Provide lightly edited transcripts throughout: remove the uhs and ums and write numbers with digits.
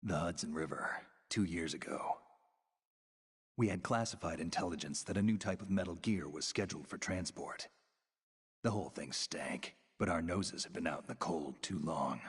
The Hudson River, 2 years ago. We had classified intelligence that a new type of metal gear was scheduled for transport. The whole thing stank, but our noses had been out in the cold too long.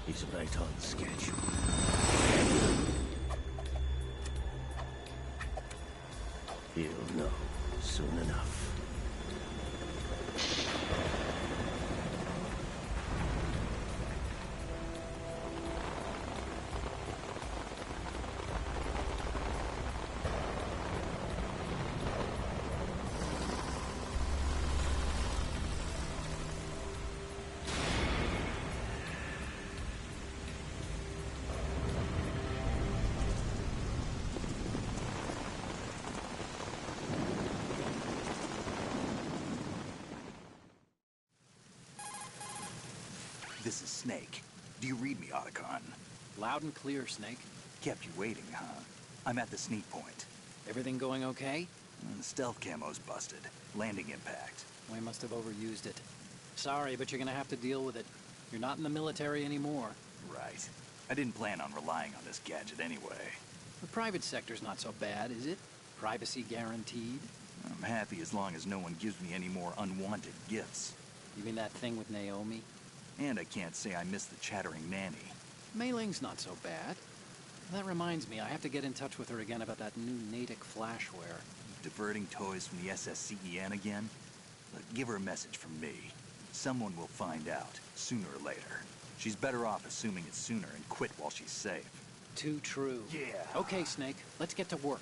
He's right on schedule. He'll know soon enough. This is Snake. Do you read me, Otacon? Loud and clear, Snake. Kept you waiting, huh? I'm at the sneak point. Everything going okay? The stealth camo's busted. Landing impact. We must have overused it. Sorry, but you're gonna have to deal with it. You're not in the military anymore. Right. I didn't plan on relying on this gadget anyway. The private sector's not so bad, is it? Privacy guaranteed? I'm happy as long as no one gives me any more unwanted gifts. You mean that thing with Naomi? And I can't say I miss the chattering nanny. Mei Ling's not so bad. That reminds me, I have to get in touch with her again about that new Natick flashware. Diverting toys from the SSCEN again? Look, give her a message from me. Someone will find out, sooner or later. She's better off assuming it sooner and quit while she's safe. Too true. Yeah. Okay, Snake, let's get to work.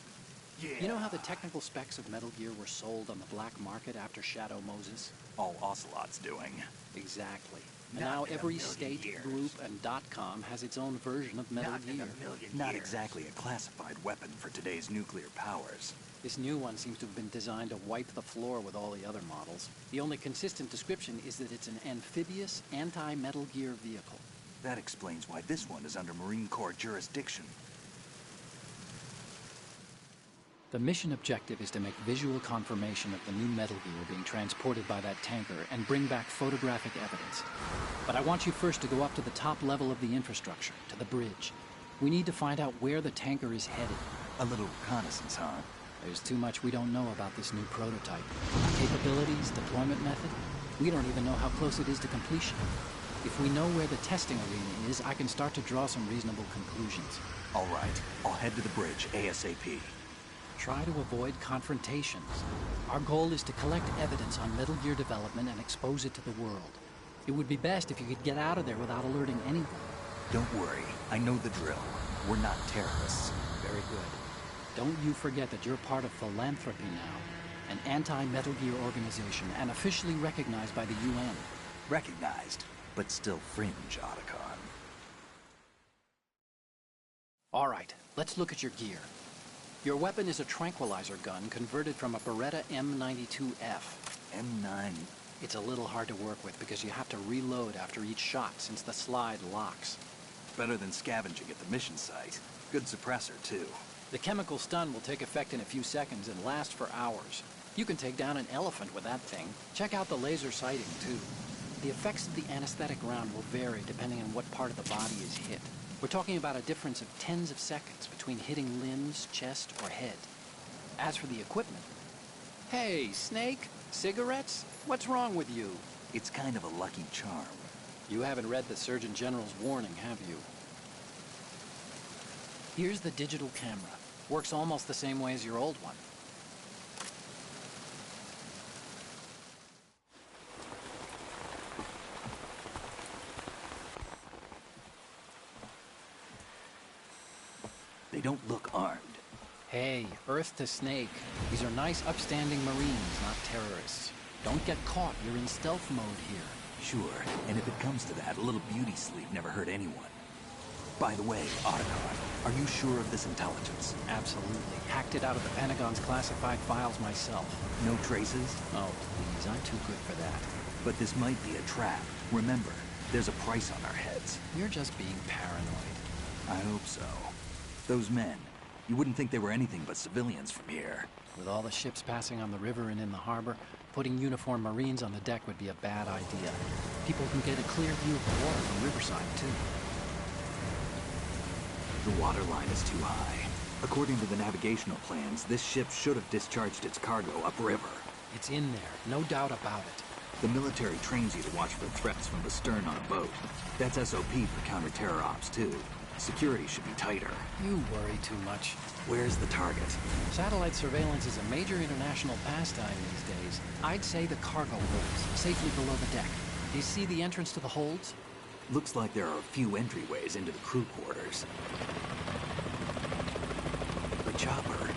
You know how the technical specs of Metal Gear were sold on the black market after Shadow Moses? All Ocelot's doing. Exactly. And Not now in a every million state, years. group, and .com has its own version of Metal Gear. Not exactly a classified weapon for today's nuclear powers. This new one seems to have been designed to wipe the floor with all the other models. The only consistent description is that it's an amphibious, anti-Metal Gear vehicle. That explains why this one is under Marine Corps jurisdiction. The mission objective is to make visual confirmation of the new Metal Gear being transported by that tanker and bring back photographic evidence. But I want you first to go up to the top level of the infrastructure, to the bridge. We need to find out where the tanker is headed. A little reconnaissance, huh? There's too much we don't know about this new prototype. Capabilities, deployment method. We don't even know how close it is to completion. If we know where the testing arena is, I can start to draw some reasonable conclusions. All right, I'll head to the bridge ASAP. Try to avoid confrontations. Our goal is to collect evidence on Metal Gear development and expose it to the world. It would be best if you could get out of there without alerting anyone. Don't worry, I know the drill. We're not terrorists. Very good. Don't you forget that you're part of Philanthropy now, an anti-Metal Gear organization and officially recognized by the UN. Recognized, but still fringe, Otacon. All right, let's look at your gear. Your weapon is a tranquilizer gun converted from a Beretta M92F. M9. It's a little hard to work with because you have to reload after each shot since the slide locks. Better than scavenging at the mission site. Good suppressor, too. The chemical stun will take effect in a few seconds and last for hours. You can take down an elephant with that thing. Check out the laser sighting, too. The effects of the anesthetic round will vary depending on what part of the body is hit. We're talking about a difference of tens of seconds between hitting limbs, chest, or head. As for the equipment... Hey, Snake? Cigarettes? What's wrong with you? It's kind of a lucky charm. You haven't read the Surgeon General's warning, have you? Here's the digital camera. Works almost the same way as your old one. They don't look armed. Hey, Earth to Snake. These are nice, upstanding Marines, not terrorists. Don't get caught. You're in stealth mode here. Sure, and if it comes to that, a little beauty sleep never hurt anyone. By the way, Otacon, are you sure of this intelligence? Absolutely. Hacked it out of the Pentagon's classified files myself. No traces? Oh, please. I'm too good for that. But this might be a trap. Remember, there's a price on our heads. You're just being paranoid. I hope so. Those men, you wouldn't think they were anything but civilians from here. With all the ships passing on the river and in the harbor, putting uniformed Marines on the deck would be a bad idea. People can get a clear view of the water from Riverside, too. The water line is too high. According to the navigational plans, this ship should have discharged its cargo upriver. It's in there, no doubt about it. The military trains you to watch for threats from the stern on a boat. That's SOP for counter-terror ops, too. Security should be tighter. You worry too much. Where's the target? Satellite surveillance is a major international pastime these days. I'd say the cargo holds, safely below the deck. Do you see the entrance to the holds? Looks like there are a few entryways into the crew quarters. The chopper.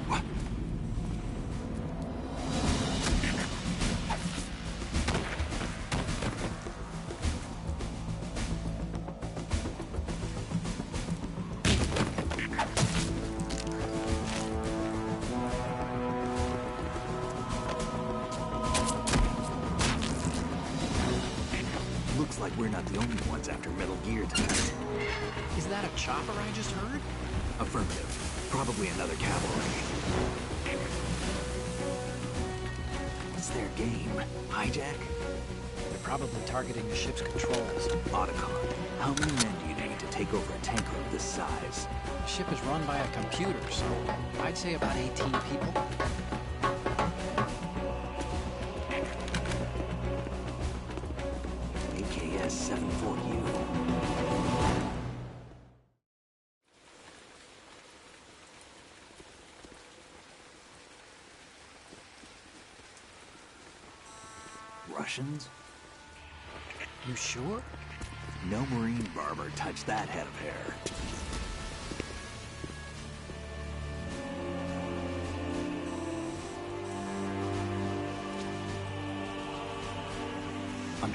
What? Looks like we're not the only ones after Metal Gear tonight. Is that a chopper I just heard? Affirmative. Probably another cavalry. What's their game? Hijack? They're probably targeting the ship's controls. Otacon, how many men do you need to take over a tanker of this size? The ship is run by a computer, so I'd say about 18 people. AKS 74U. Russians? You sure? No Marine barber touched that head of hair.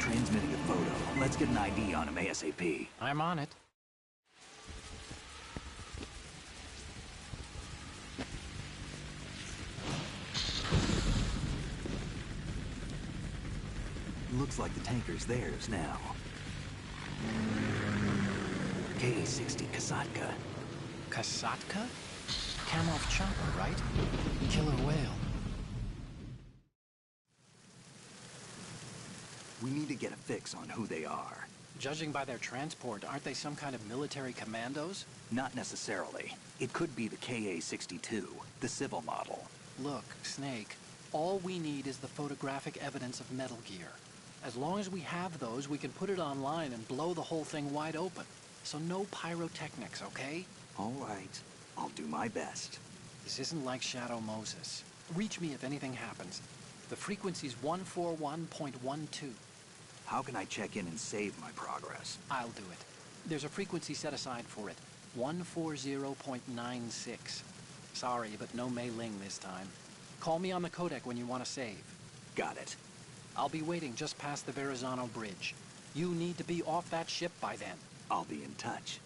transmitting a photo. Let's get an ID on him ASAP. I'm on it. Looks like the tanker's theirs now. Ka-60 Kasatka. Kasatka? Kamov chopper, right? Killer whale. We need to get a fix on who they are. Judging by their transport, aren't they some kind of military commandos? Not necessarily. It could be the Ka-62, the civil model. Look, Snake, all we need is the photographic evidence of Metal Gear. As long as we have those, we can put it online and blow the whole thing wide open. So no pyrotechnics, okay? All right. I'll do my best. This isn't like Shadow Moses. Reach me if anything happens. The frequency's 141.12. How can I check in and save my progress? I'll do it. There's a frequency set aside for it. 140.96. Sorry, but no Mei Ling this time. Call me on the codec when you want to save. Got it. I'll be waiting just past the Verrazano Bridge. You need to be off that ship by then. I'll be in touch.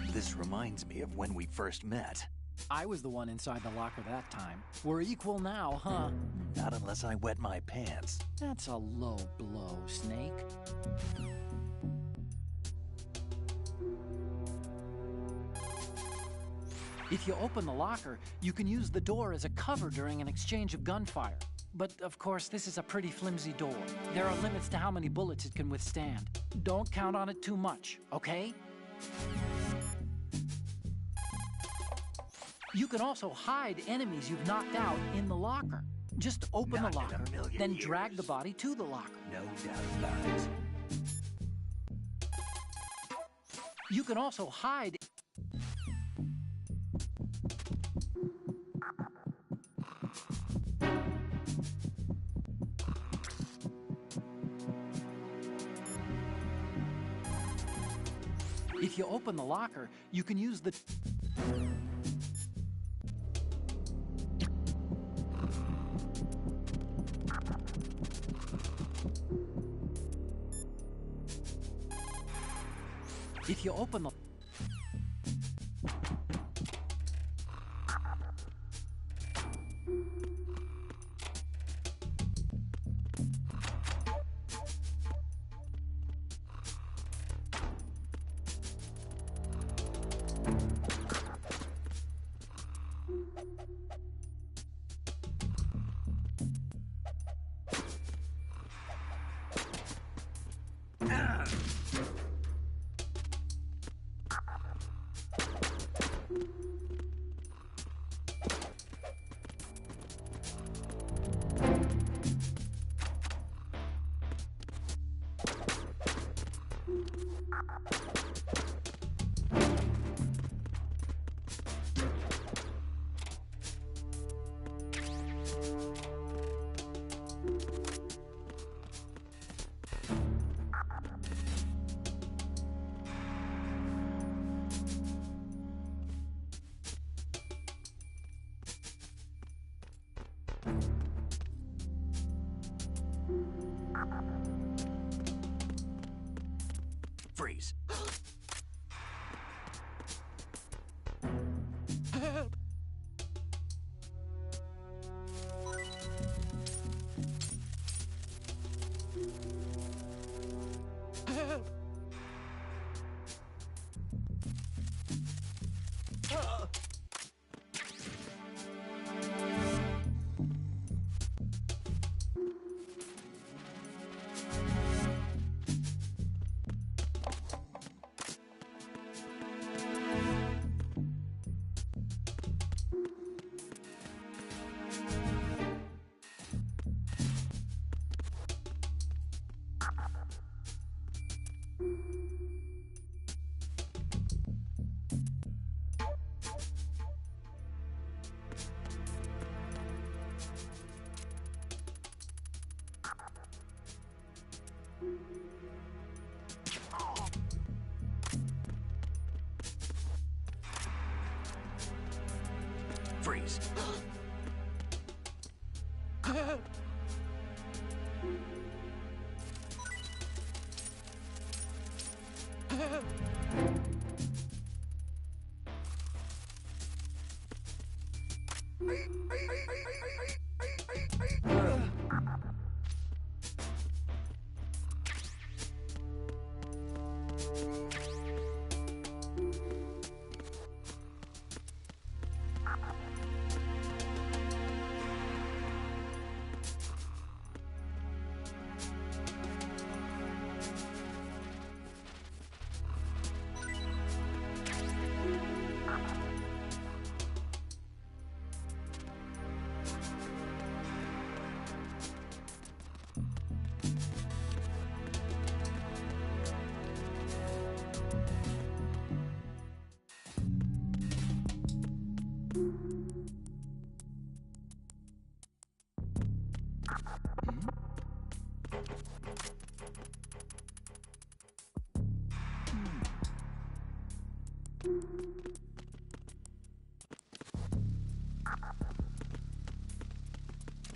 This reminds me of when we first met. I was the one inside the locker that time. We're equal now, huh? Not unless I wet my pants. That's a low blow, Snake. If you open the locker, you can use the door as a cover during an exchange of gunfire. But, of course, this is a pretty flimsy door. There are limits to how many bullets it can withstand. Don't count on it too much, okay? You can also hide enemies you've knocked out in the locker. Just open the locker, then drag the body to the locker. No doubt about it. You can also hide... If you open the locker, you can use the... If you open the... Freeze. Freeze.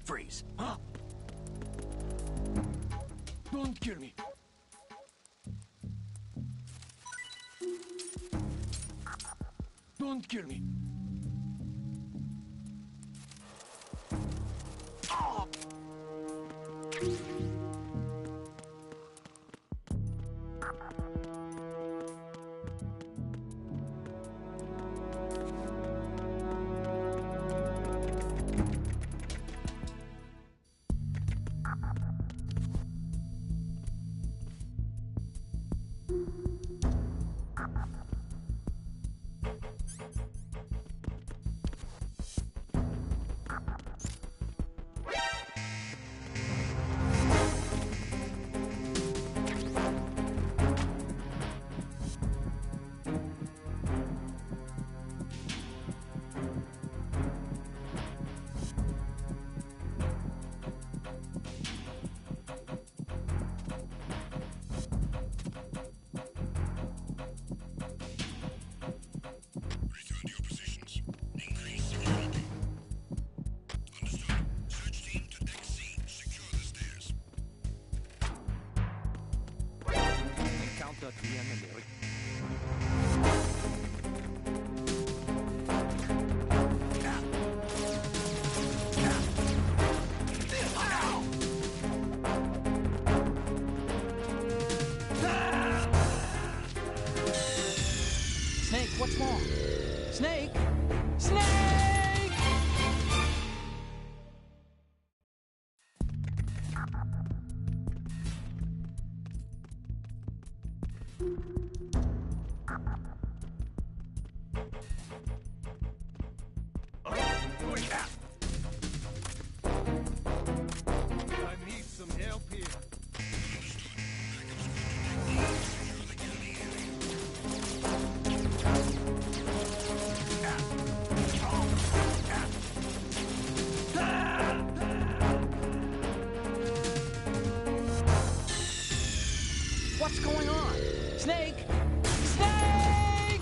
Freeze. Don't kill me. Don't kill me. Snake, what's wrong? Snake! Snake! I need some help here. What's going on? Snake! Snake!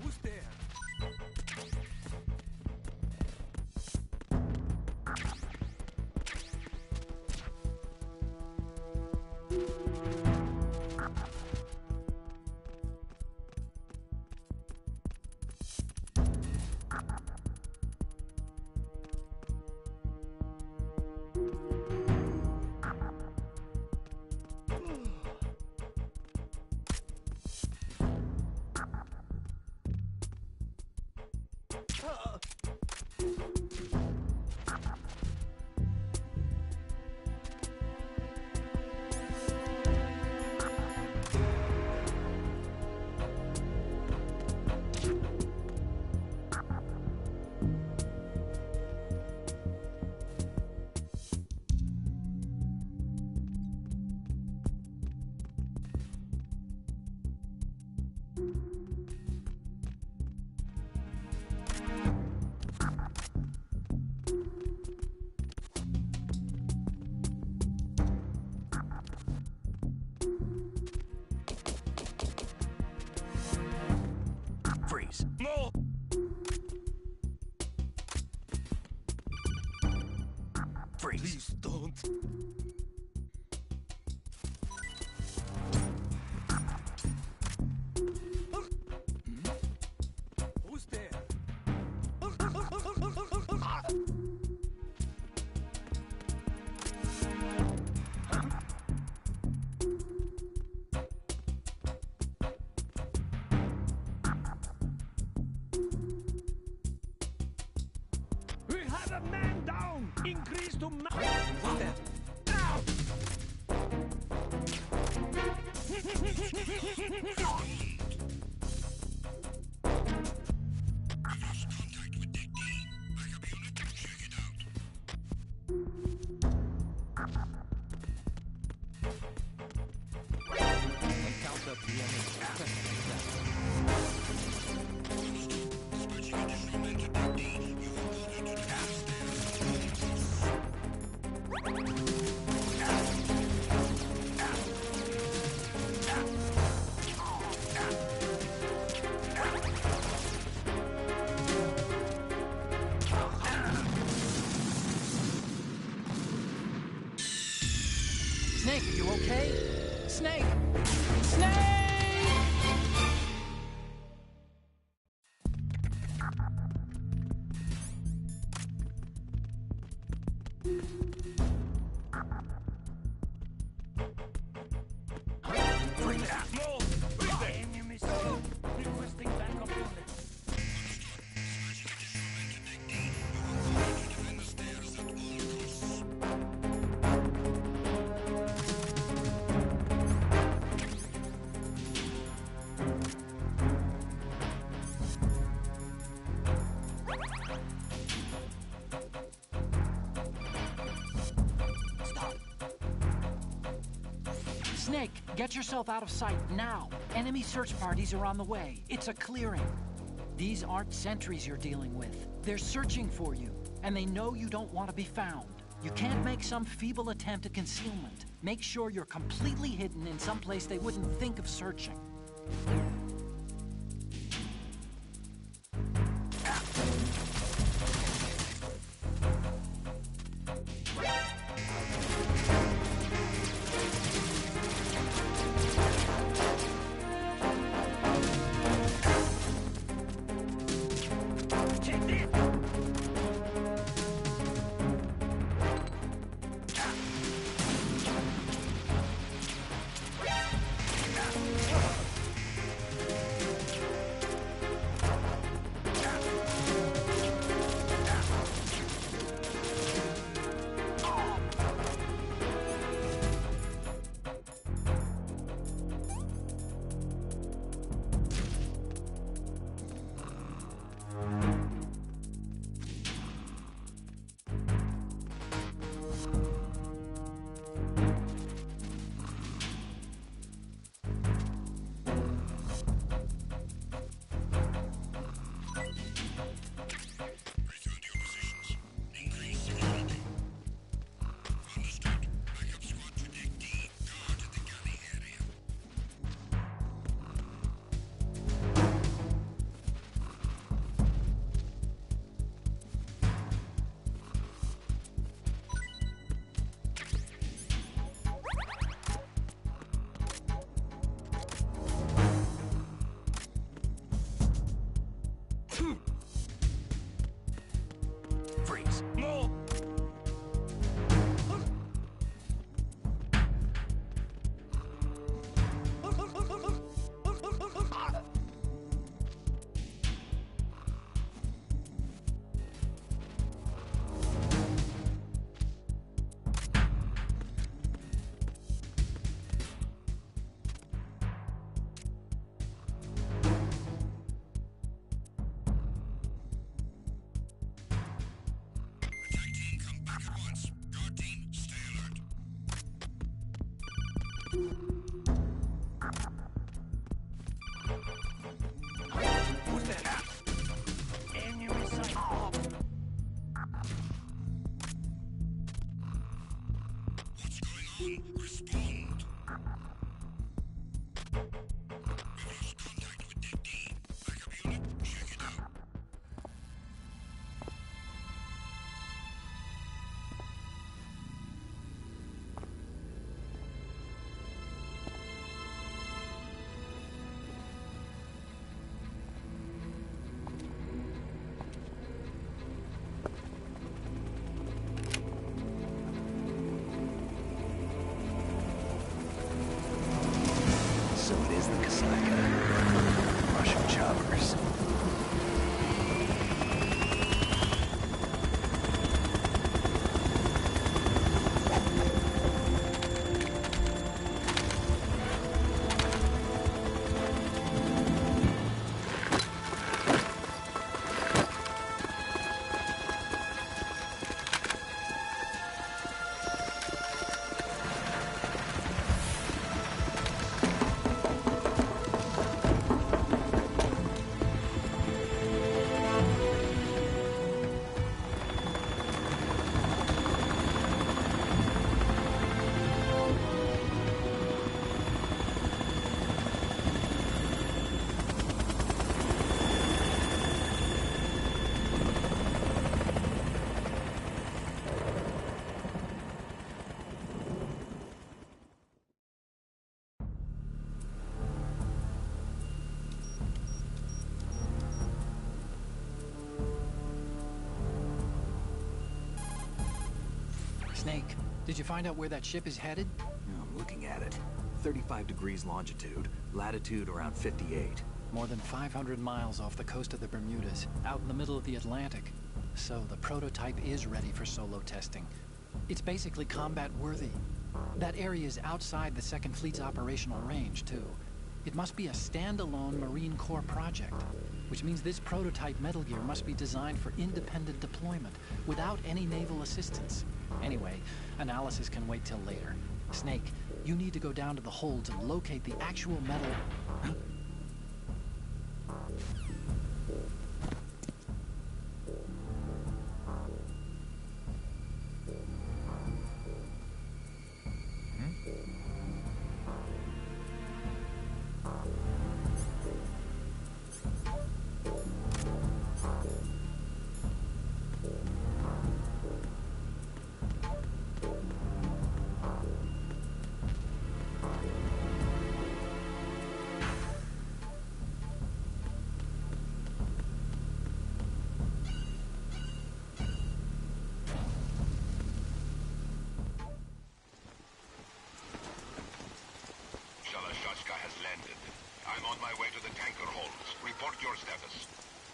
Who's there? Freeze. Please don't. Who's there? We have a man down! Increase to Who's there? Encounter the enemy. Snake, you okay? Snake! Snake! Bring it out! Enemy spotted. Requesting backup unit. Snake, get yourself out of sight now. Enemy search parties are on the way. It's a clearing. These aren't sentries you're dealing with. They're searching for you, and they know you don't want to be found. You can't make some feeble attempt at concealment. Make sure you're completely hidden in some place they wouldn't think of searching. Snake, did you find out where that ship is headed? I'm looking at it. 35 degrees longitude, latitude around 58. More than 500 miles off the coast of the Bermudas, out in the middle of the Atlantic. So the prototype is ready for solo testing. It's basically combat-worthy. That area is outside the Second Fleet's operational range, too. It must be a standalone Marine Corps project, which means this prototype Metal Gear must be designed for independent deployment, without any naval assistance. Anyway, analysis can wait till later. Snake, you need to go down to the hold to locate the actual metal... Huh?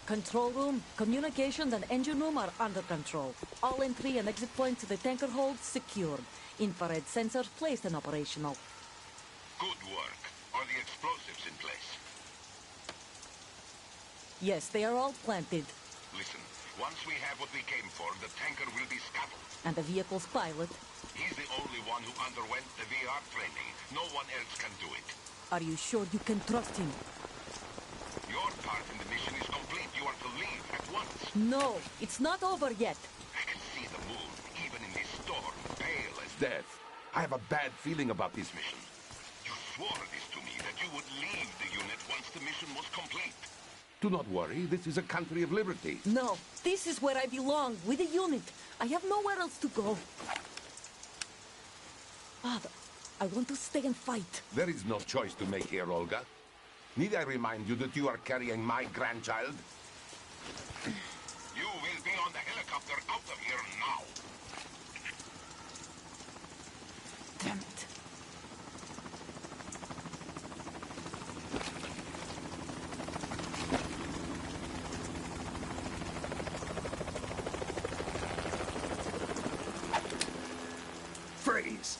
Control room, communications, and engine room are under control. All entry and exit points to the tanker hold secured. Infrared sensors placed and operational. Good work. Are the explosives in place? Yes, they are all planted. Listen, once we have what we came for, the tanker will be scuttled. And the vehicle's pilot? He's the only one who underwent the VR training. No one else can do it. Are you sure you can trust him? Your part in the mission is complete. You are to leave at once. No, it's not over yet. I can see the moon, even in this storm, pale as death. I have a bad feeling about this mission. You swore this to me, that you would leave the unit once the mission was complete. Do not worry, this is a country of liberty. No, this is where I belong, with the unit. I have nowhere else to go. Father, I want to stay and fight. There is no choice to make here, Olga. Need I remind you that you are carrying my grandchild? You will be on the helicopter out of here now. Damn it. Freeze!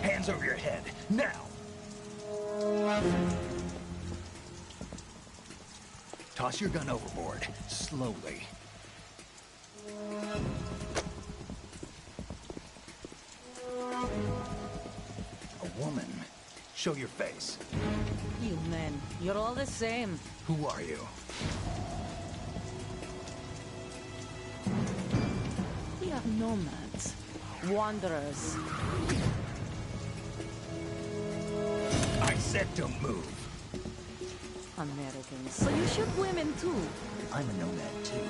Hands over your head, now! Toss your gun overboard, slowly. A woman. Show your face. You men, you're all the same. Who are you? We are nomads. Wanderers. I said don't move. Americans. So you shoot women too. I'm a nomad too.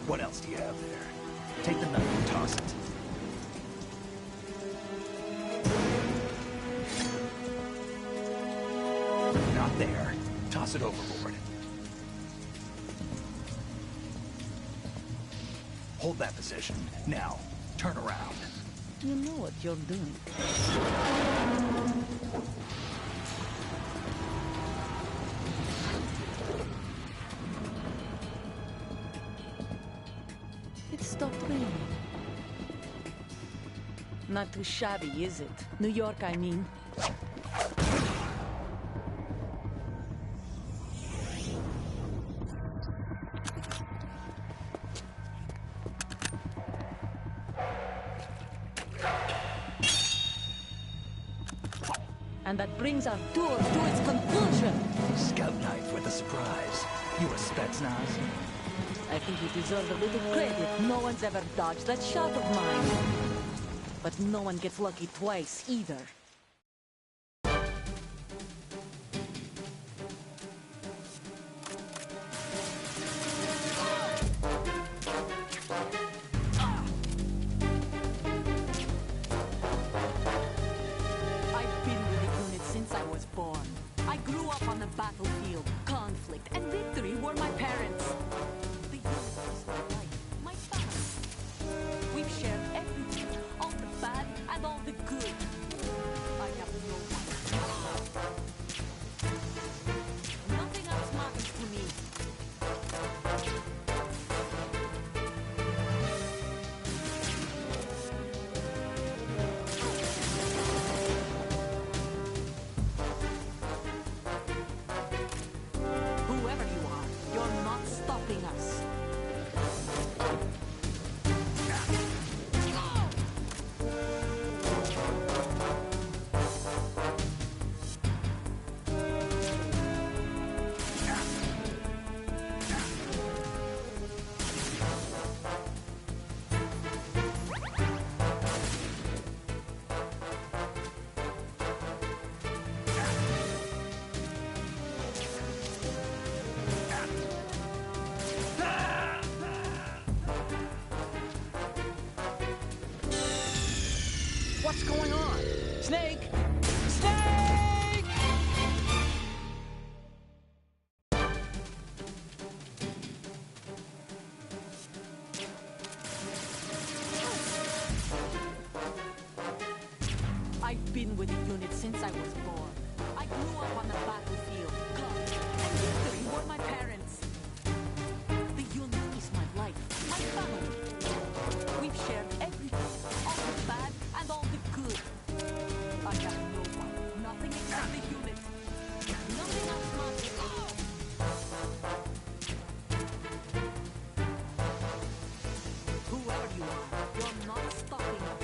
What else do you have there? Take the knife and toss it. Not there. Toss it overboard. Hold that position. Now, turn around. You know what you're doing. It stopped raining. Not too shabby, is it? New York, I mean. And that brings our tour to its conclusion. Scout knife with a surprise. You a Spetsnaz? I think you deserve a little credit. No one's ever dodged that shot of mine. But no one gets lucky twice, either. I've been with the unit since I was born. I grew up on the battlefield. Conflict and victory were my parents. The unit What's going on? Snake! Snake! I've been with the unit since I was born. I grew up on the battlefield, guns, and history were my parents. The unit is my life, my family. We've shared everything, all the bad and all the good. I have no one, nothing except the unit. Nothing else matters. Whoever you are, you're not stopping us.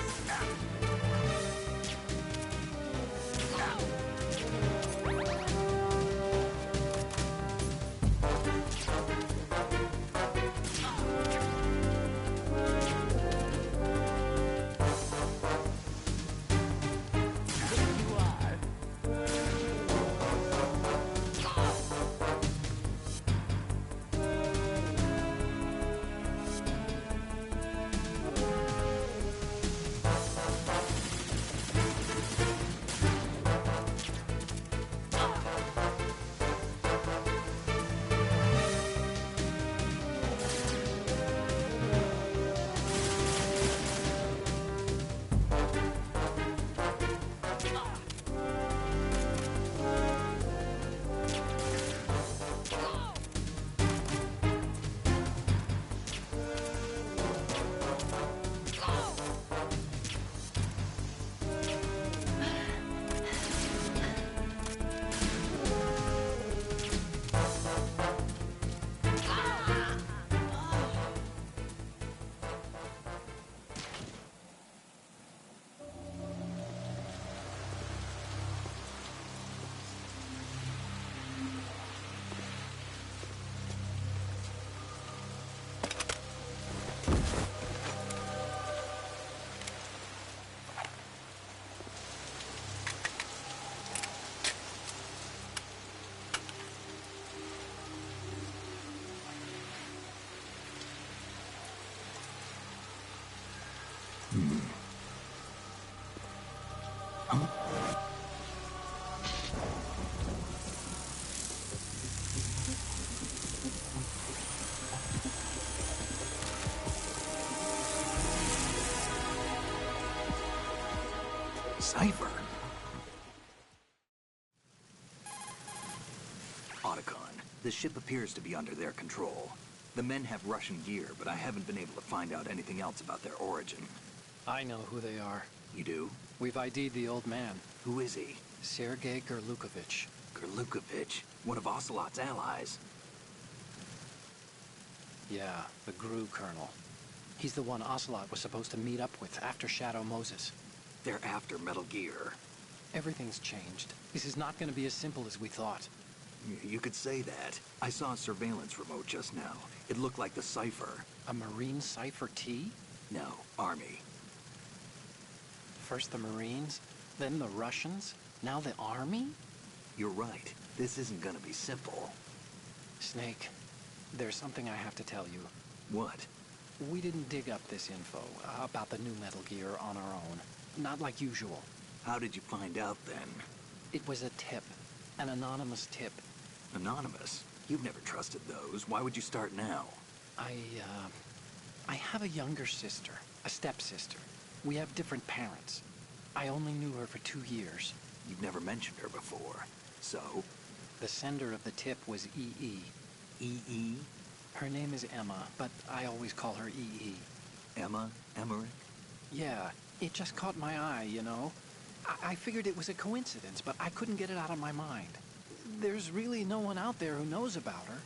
Cypher? Otacon, the ship appears to be under their control. The men have Russian gear, but I haven't been able to find out anything else about their origin. I know who they are. You do? We've ID'd the old man, Who is he? Sergei Gerlukovich. Gerlukovich, one of Ocelot's allies. Yeah, the GRU colonel. He's the one Ocelot was supposed to meet up with after Shadow Moses. They're after Metal Gear. Everything's changed. This is not going to be as simple as we thought. You could say that. I saw a surveillance remote just now. It looked like the Cypher. A Marine Cypher T? No, Army. First the Marines, then the Russians, now the Army? You're right. This isn't gonna be simple. Snake, there's something I have to tell you. What? We didn't dig up this info about the new Metal Gear on our own. Not like usual. How did you find out then? It was a tip. An anonymous tip. Anonymous? You've never trusted those. Why would you start now? I have a younger sister, a stepsister. We have different parents. I only knew her for 2 years. You've never mentioned her before. So? The sender of the tip was EE. EE? Her name is Emma, but I always call her EE. Emma? Emmerich? Yeah, it just caught my eye, you know? I figured it was a coincidence, but I couldn't get it out of my mind. There's really no one out there who knows about her.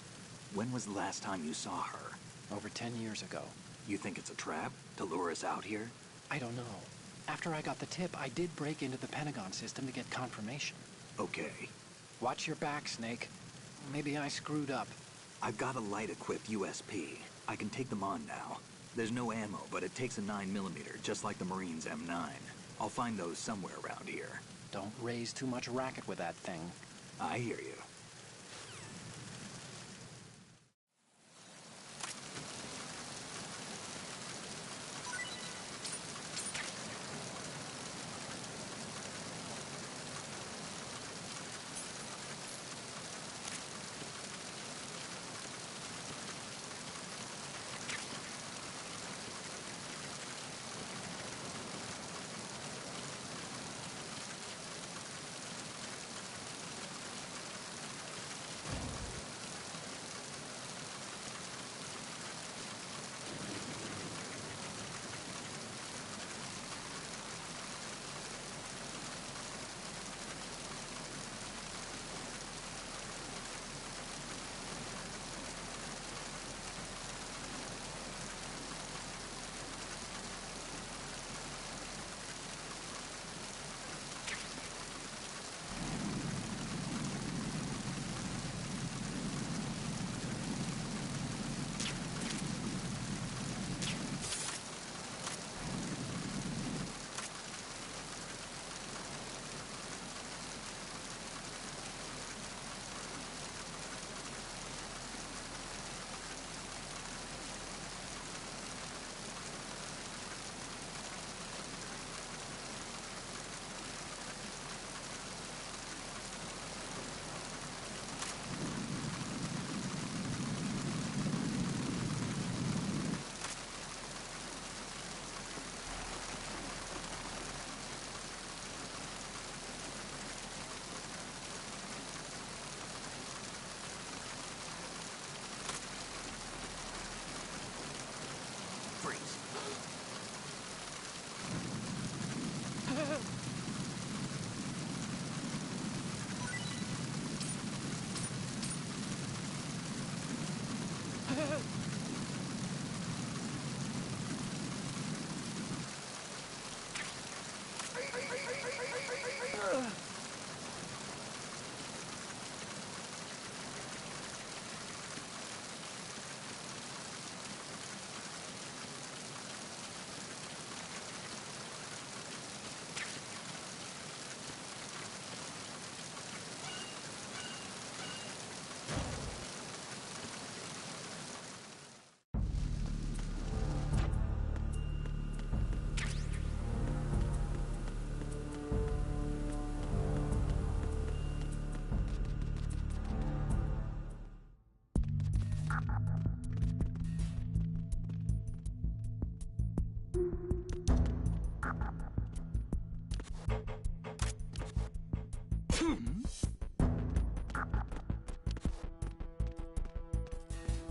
When was the last time you saw her? Over 10 years ago. You think it's a trap? To lure us out here? I don't know. After I got the tip, I did break into the Pentagon system to get confirmation. Okay. Watch your back, Snake. Maybe I screwed up. I've got a light-equipped USP. I can take them on now. There's no ammo, but it takes a 9mm, just like the Marines' M9. I'll find those somewhere around here. Don't raise too much racket with that thing. I hear you.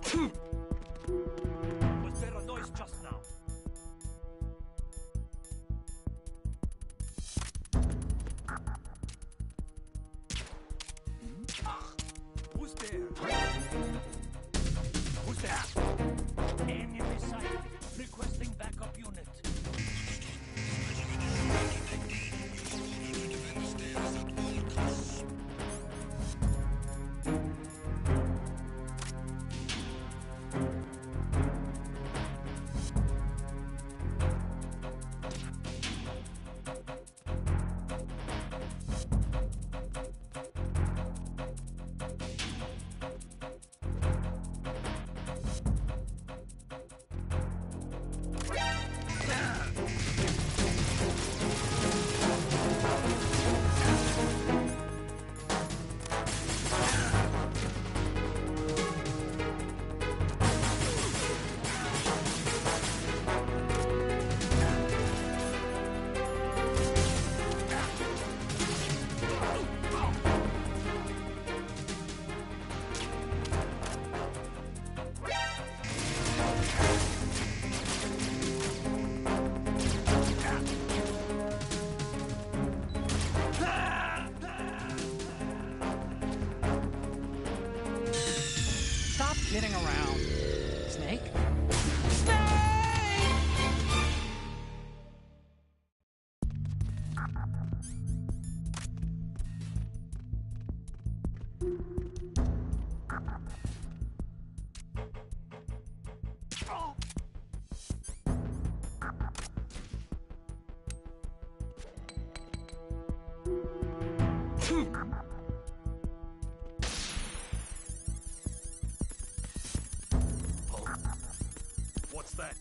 Was there a noise just now? Who's there? Who's there? Enemy sighted. Requesting backup unit. Stop kidding around. Snake? What's that?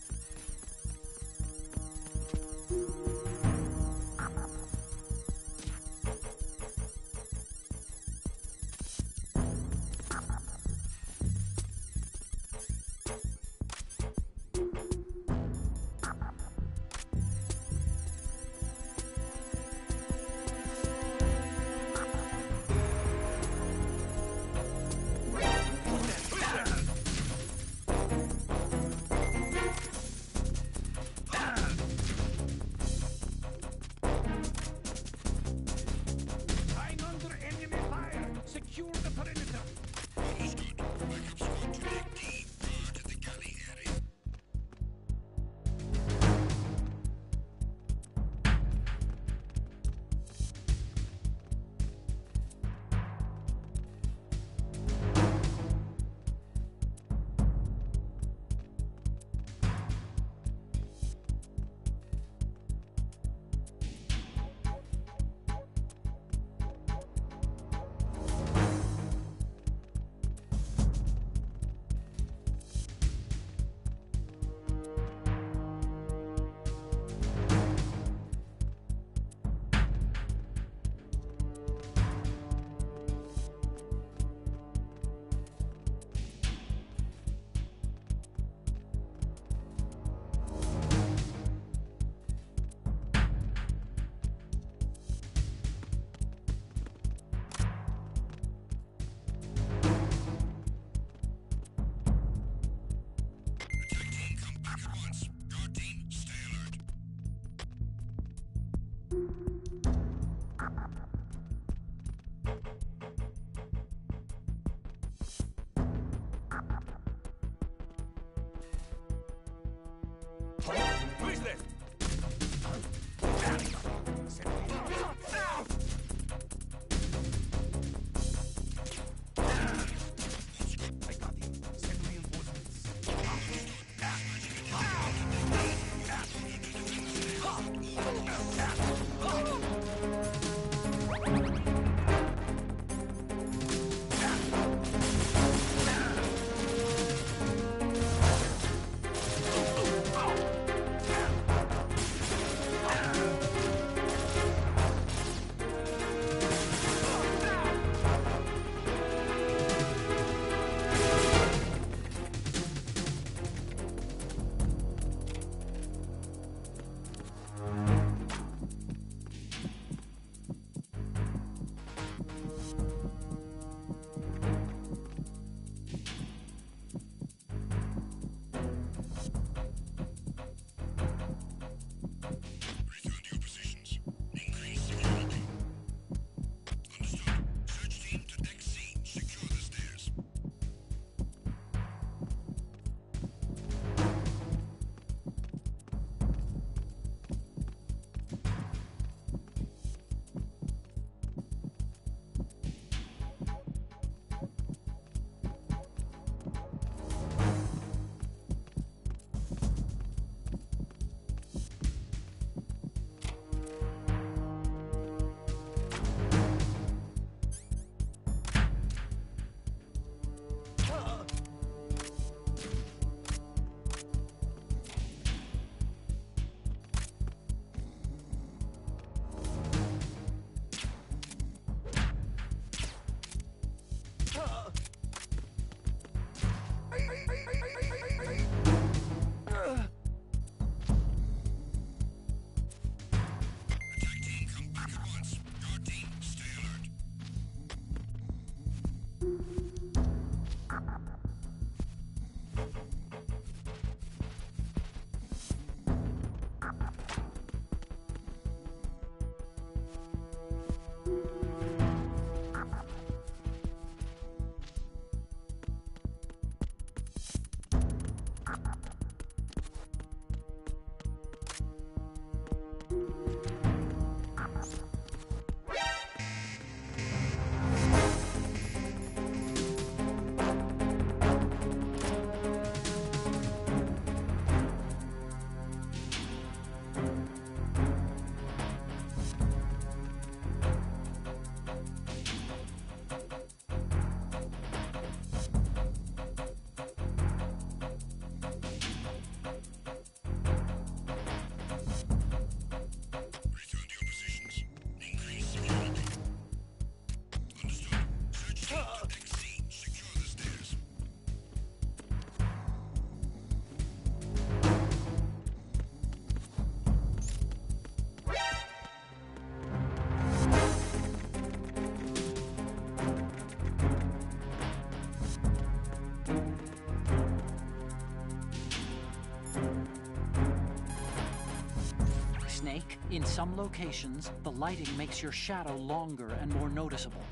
In some locations, the lighting makes your shadow longer and more noticeable.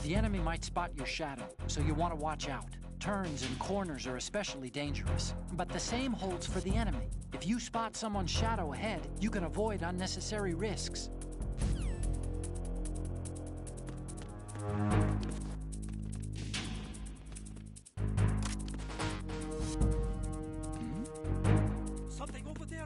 The enemy might spot your shadow, so you want to watch out. Turns and corners are especially dangerous. But the same holds for the enemy. If you spot someone's shadow ahead, you can avoid unnecessary risks. Something over there.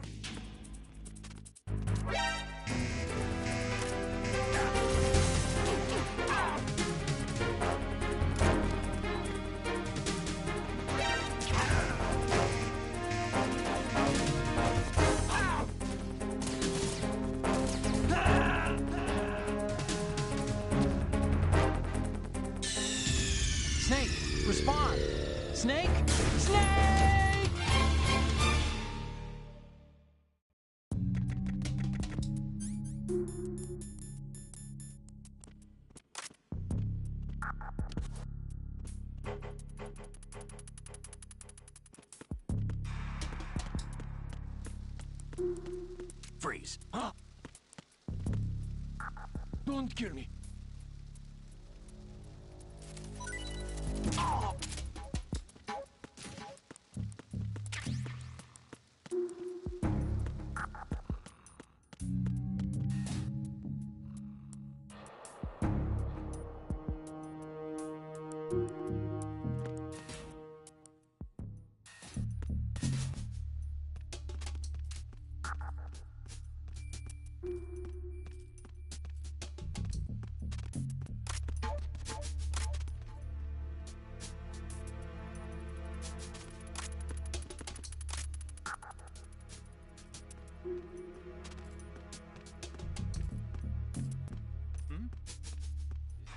Snake, respond! Snake! Snake! Freeze. Don't kill me.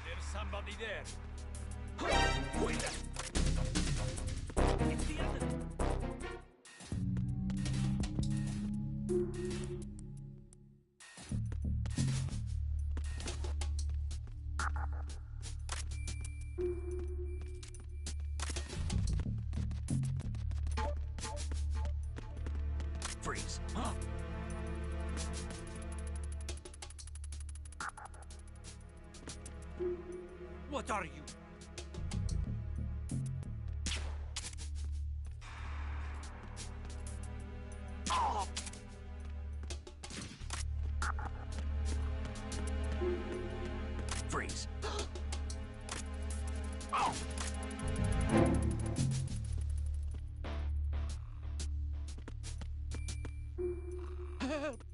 There's somebody there. Wait. It's the enemy. Freeze. What are you? Freeze. Help! Help!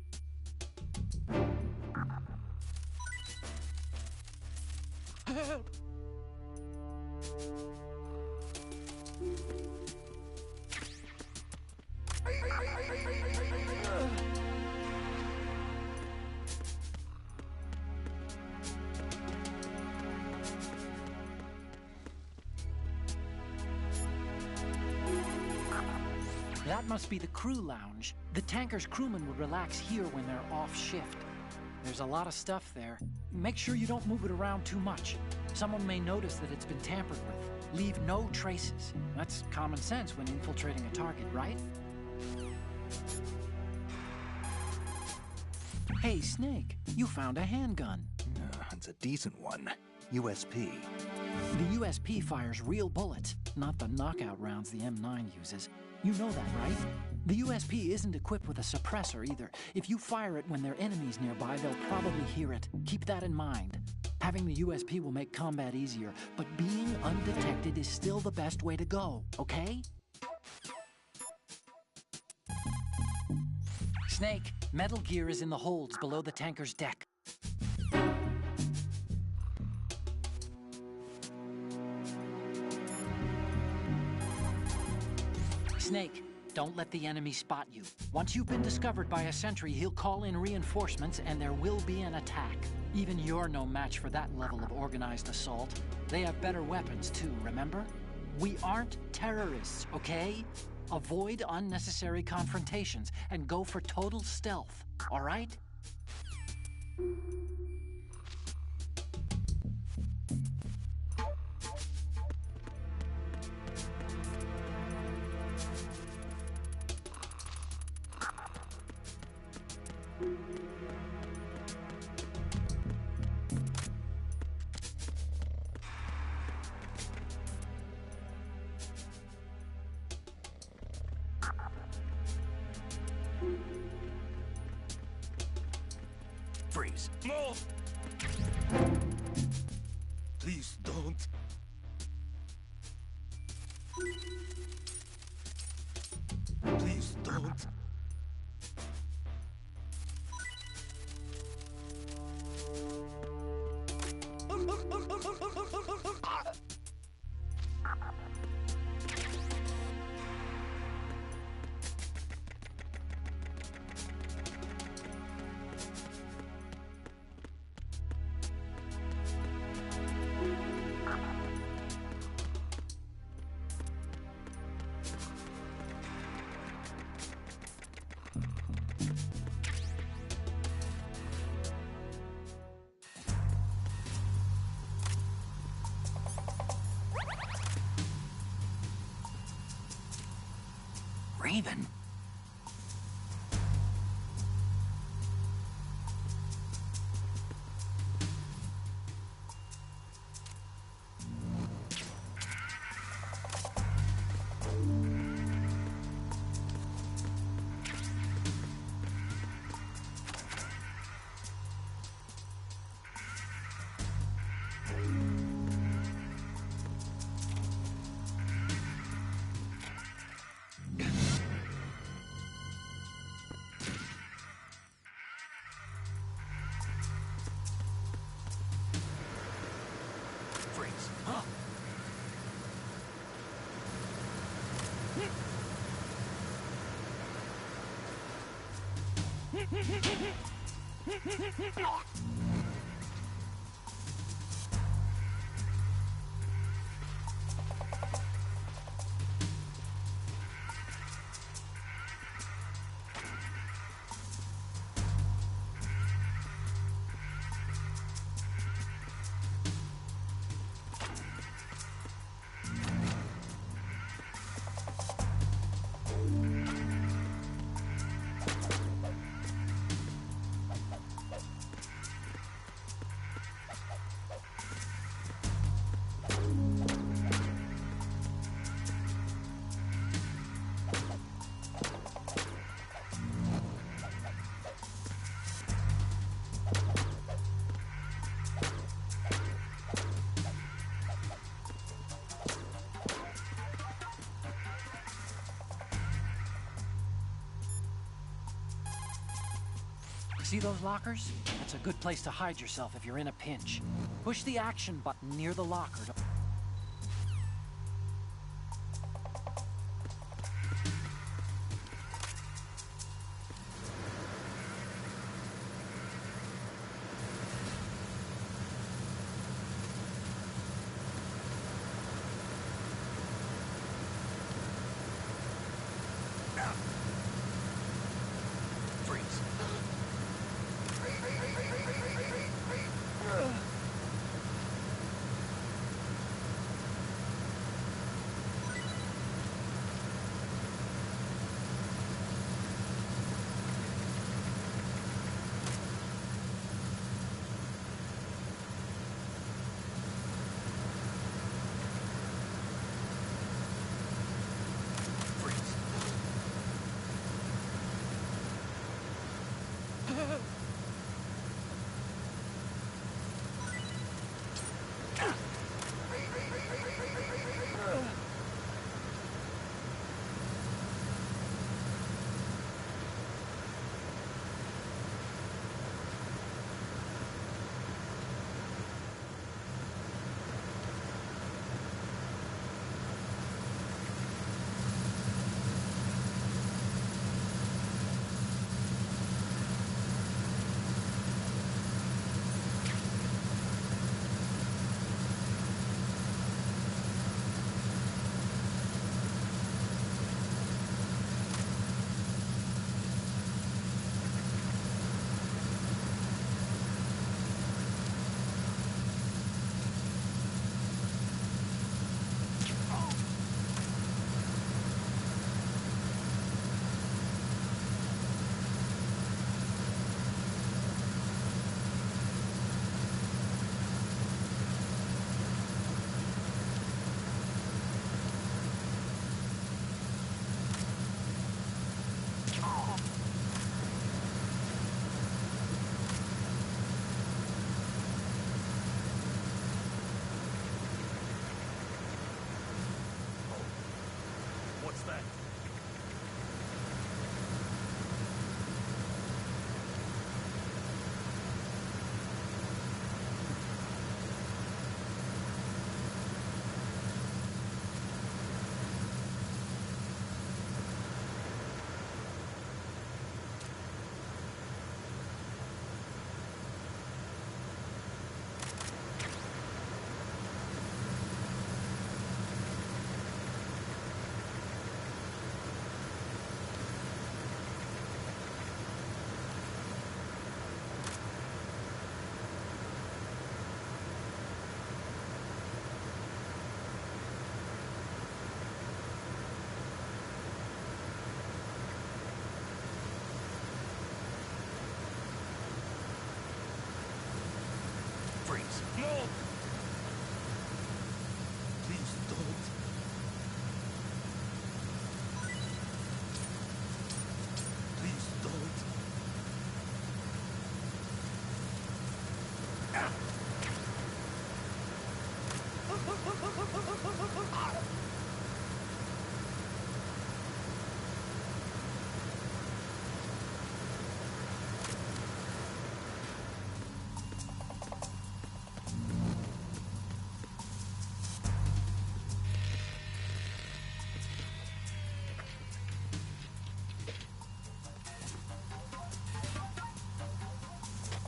That must be the crew lounge. The tanker's crewmen would relax here when they're off shift. There's a lot of stuff there. Make sure you don't move it around too much. Someone may notice that it's been tampered with. Leave no traces. That's common sense when infiltrating a target, right? Hey, Snake, you found a handgun. It's a decent one. USP. The USP fires real bullets, not the knockout rounds the M9 uses. You know that, right? The USP isn't equipped with a suppressor either. If you fire it when there are enemies nearby, they'll probably hear it. Keep that in mind. Having the USP will make combat easier, but being undetected is still the best way to go, okay? Snake, Metal Gear is in the holds below the tanker's deck. Snake, don't let the enemy spot you. Once you've been discovered by a sentry, he'll call in reinforcements and there will be an attack. Even you're no match for that level of organized assault. They have better weapons too, remember? We aren't terrorists, okay? Avoid unnecessary confrontations and go for total stealth, all right? Freeze. No! Please don't. Please don't. Raven? Freeze. Huh? See those lockers? That's a good place to hide yourself if you're in a pinch. Push the action button near the locker to... Freeze.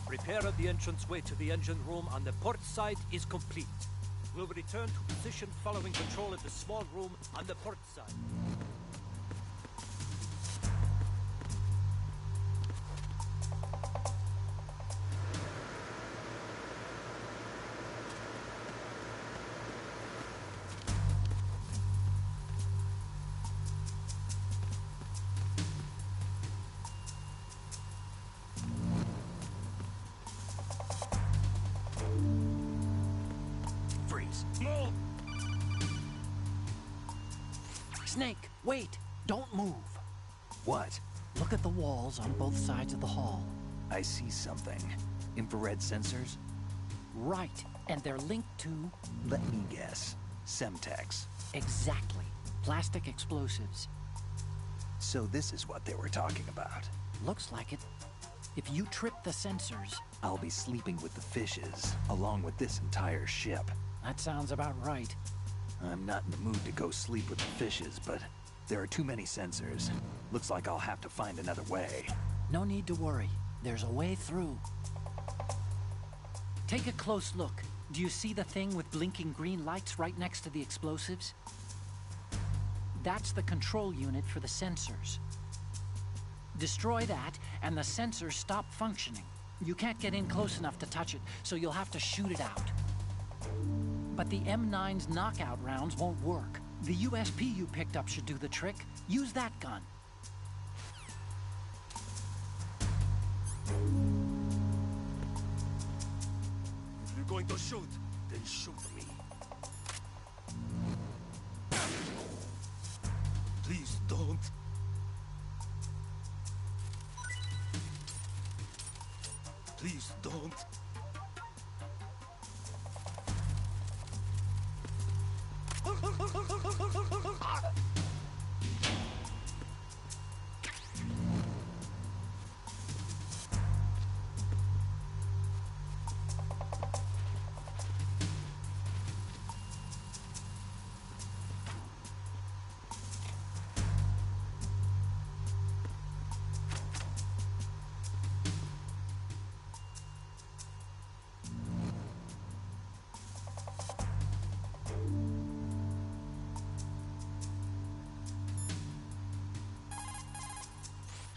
Repair of the entranceway to the engine room on the port side is complete. We'll return to position following control of the small room on the port side. Freeze. Move! Snake, wait! Don't move! What? Look at the walls on both sides of the hall. I see something. Infrared sensors? Right, and they're linked to... Let me guess. Semtex. Exactly. Plastic explosives. So this is what they were talking about. Looks like it. If you trip the sensors... I'll be sleeping with the fishes, along with this entire ship. That sounds about right. I'm not in the mood to go sleep with the fishes, but there are too many sensors. Looks like I'll have to find another way. No need to worry. There's a way through. Take a close look. Do you see the thing with blinking green lights right next to the explosives? That's the control unit for the sensors. Destroy that, and the sensors stop functioning. You can't get in close enough to touch it, so you'll have to shoot it out. But the M9's knockout rounds won't work. The USP you picked up should do the trick. Use that gun. If you're going to shoot, then shoot me. Please don't. Please don't.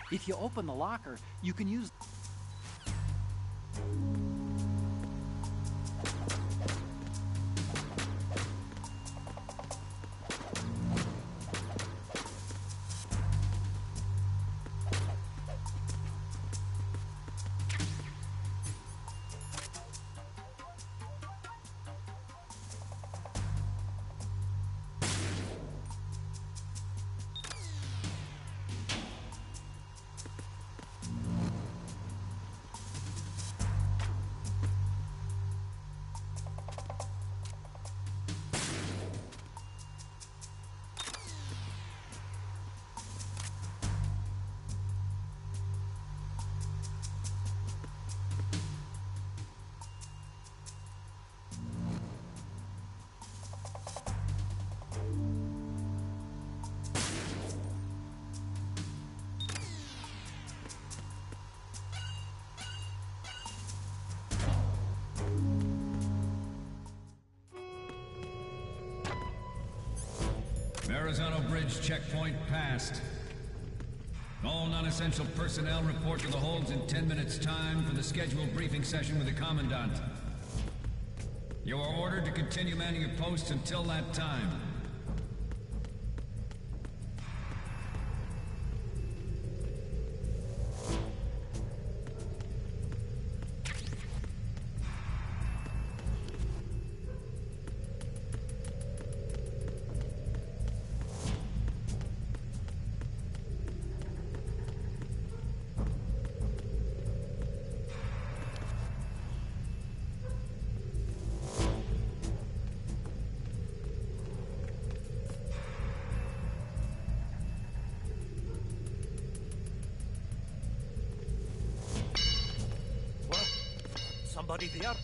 If you open the locker, you can use... Verrazano Bridge checkpoint passed. All non-essential personnel report to the holds in 10 minutes' time for the scheduled briefing session with the Commandant. You are ordered to continue manning your posts until that time. Anybody there?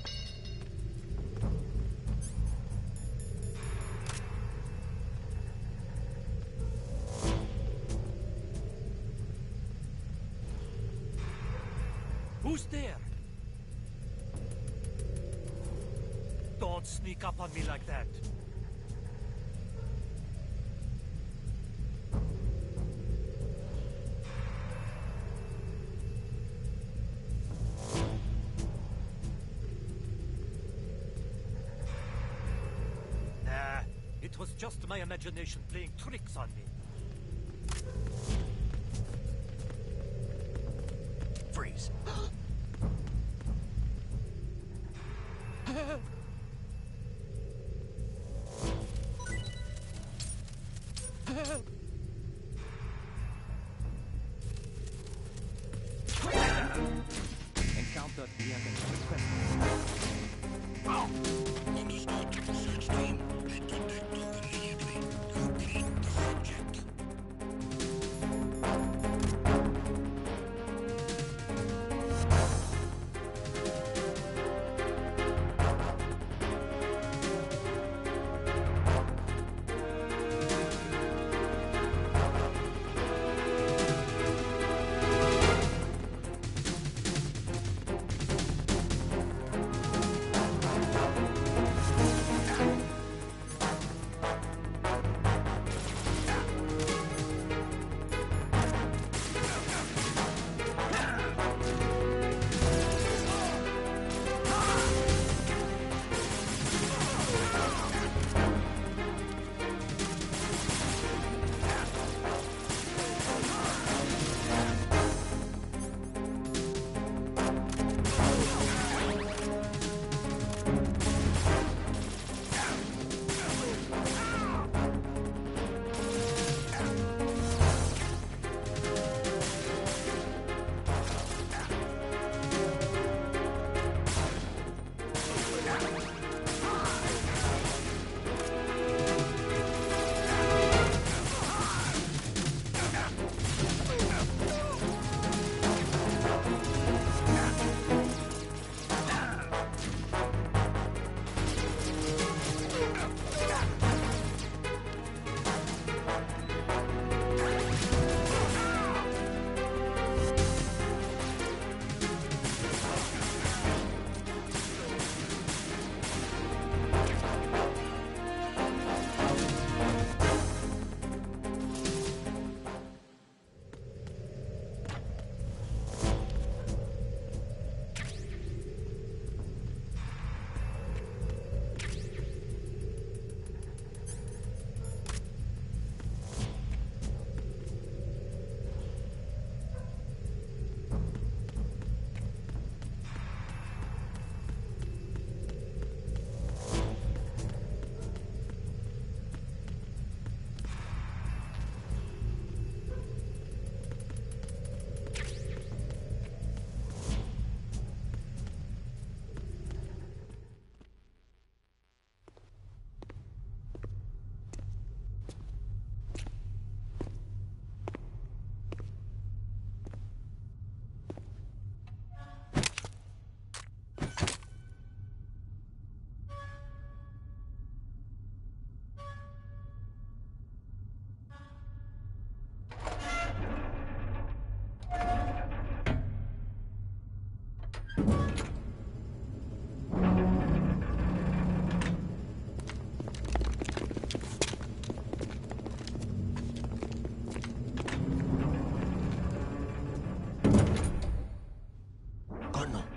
Who's there? Don't sneak up on me like that. Nah, it was just my imagination playing tricks on me. Freeze. Encountered vehicle suspected. Understood. Search team. Head to deck immediately. Locate the subject.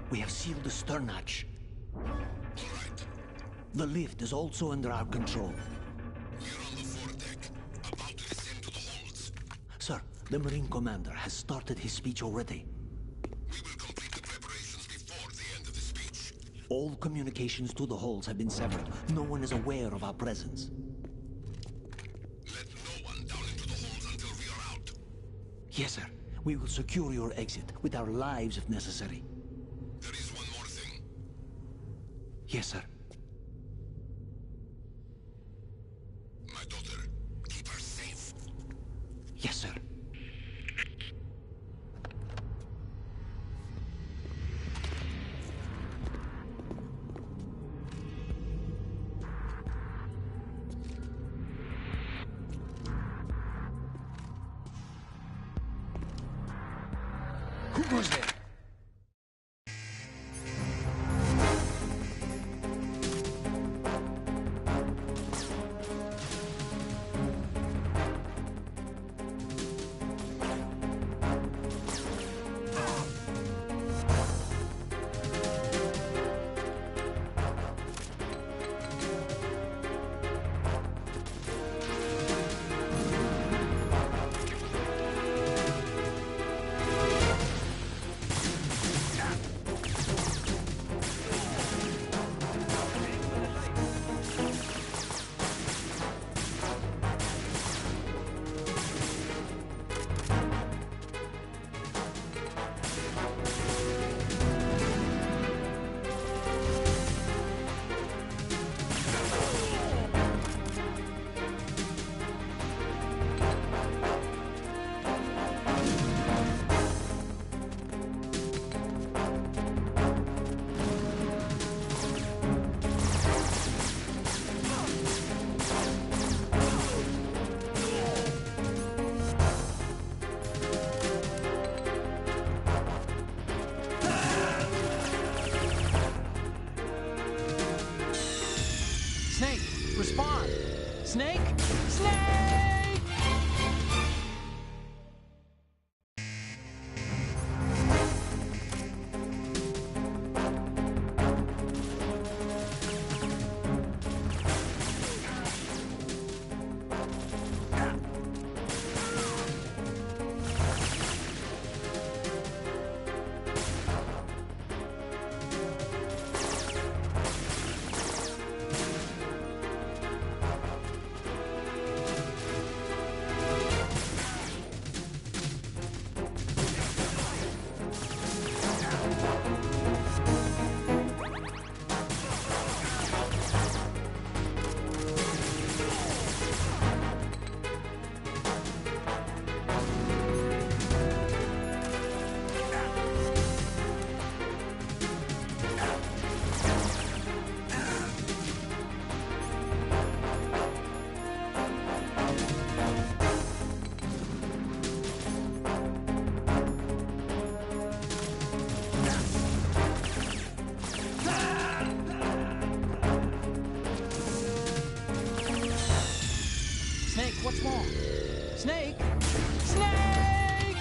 We have sealed the stern hatch. All right. The lift is also under our control. We're on the foredeck, about to descend to the holds. Sir, the Marine Commander has started his speech already. We will complete the preparations before the end of the speech. All communications to the holds have been severed. No one is aware of our presence. Let no one down into the holds until we are out. Yes, sir. We will secure your exit, with our lives if necessary. There is one more thing. Yes, sir. My daughter, keep her safe. Yes, sir. goes there. Snake, respond! Snake? Snake! Snake, what's wrong? Snake? Snake!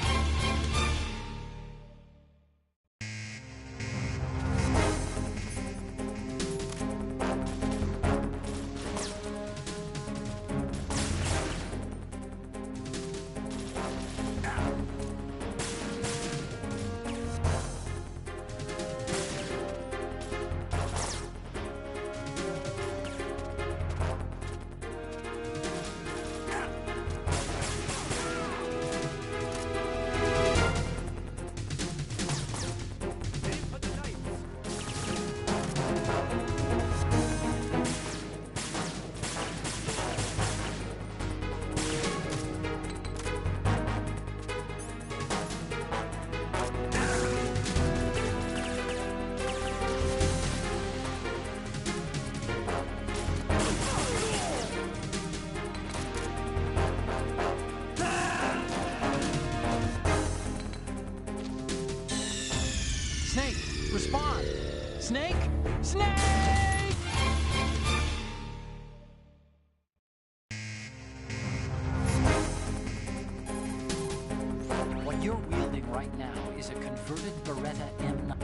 Snake, respond! Snake? Snake! What you're wielding right now is a converted Beretta M9.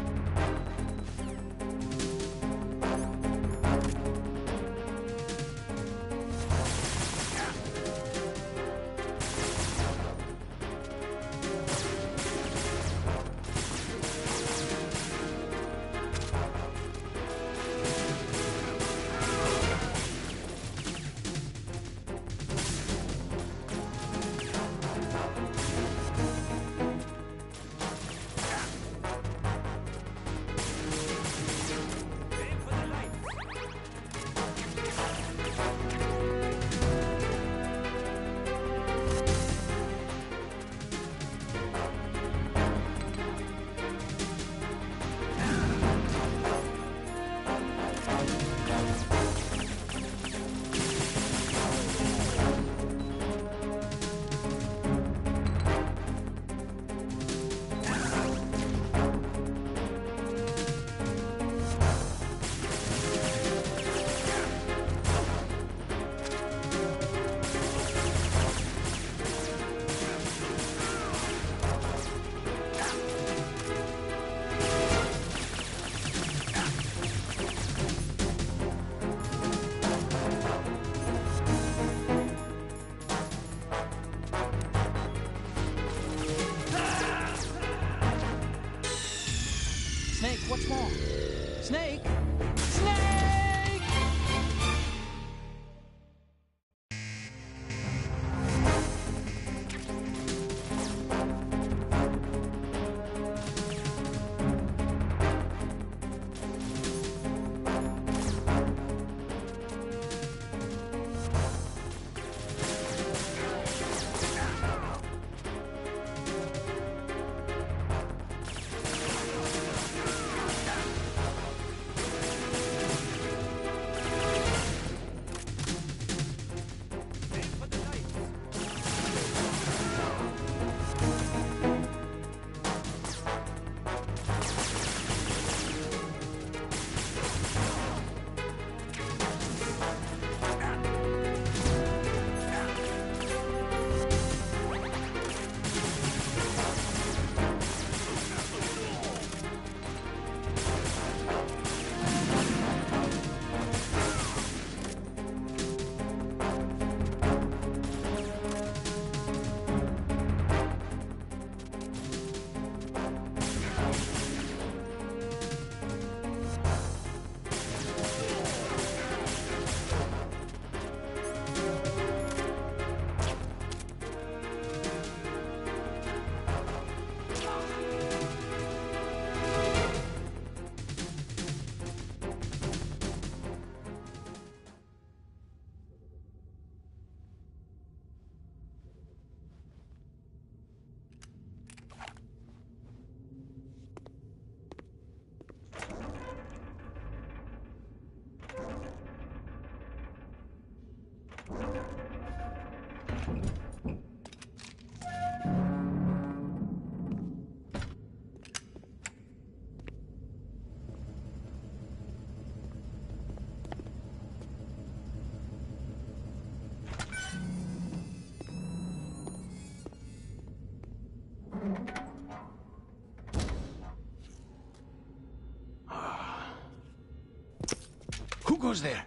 Who goes there?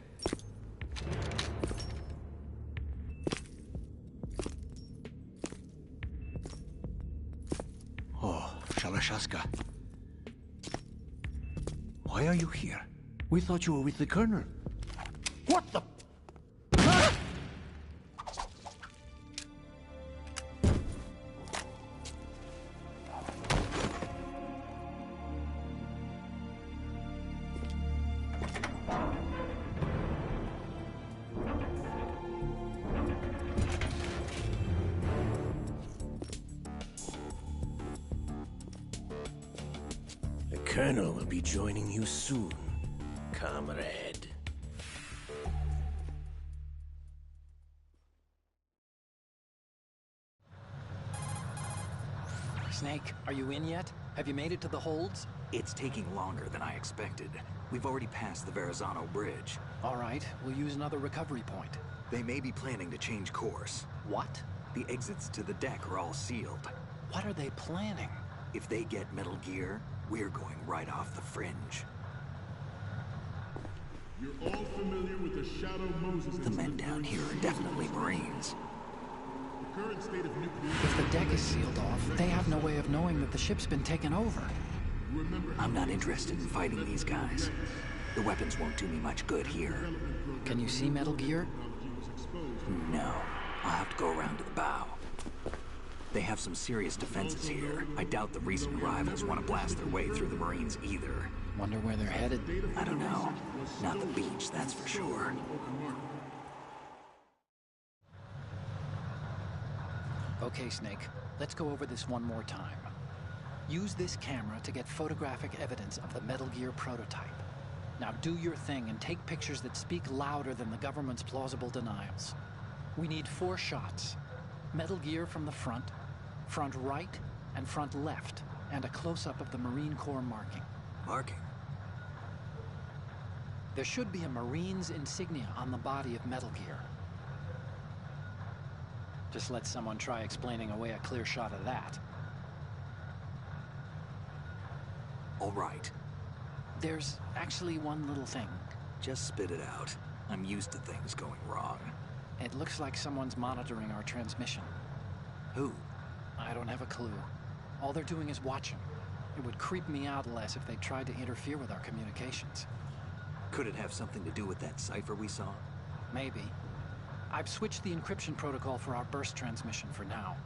Oh, Shalashaska. Why are you here? We thought you were with the Colonel. What the... The Colonel will be joining you soon, comrade. Snake, are you in yet? Have you made it to the holds? It's taking longer than I expected. We've already passed the Verrazano Bridge. All right, we'll use another recovery point. They may be planning to change course. What? The exits to the deck are all sealed. What are they planning? If they get Metal Gear, we're going right off the fringe. You're all familiar with the Shadow Moses. The men down here are definitely Marines. The current state of nuclear... If the deck is sealed off, they have no way of knowing that the ship's been taken over. I'm not interested in fighting these guys. The weapons won't do me much good here. Can you see Metal Gear? No. I'll have to go around to the bow. They have some serious defenses here. I doubt the recent arrivals want to blast their way through the Marines either. Wonder where they're headed? I don't know. Not the beach, that's for sure. Okay, Snake. Let's go over this one more time. Use this camera to get photographic evidence of the Metal Gear prototype. Now do your thing and take pictures that speak louder than the government's plausible denials. We need 4 shots. Metal Gear from the front right, and front left, and a close-up of the Marine Corps marking. Marking? There should be a Marine's insignia on the body of Metal Gear. Just let someone try explaining away a clear shot of that. All right. There's actually one little thing. Just spit it out. I'm used to things going wrong. It looks like someone's monitoring our transmission. Who? I don't have a clue. All they're doing is watching. It would creep me out less if they tried to interfere with our communications. Could it have something to do with that cipher we saw? Maybe. I've switched the encryption protocol for our burst transmission for now.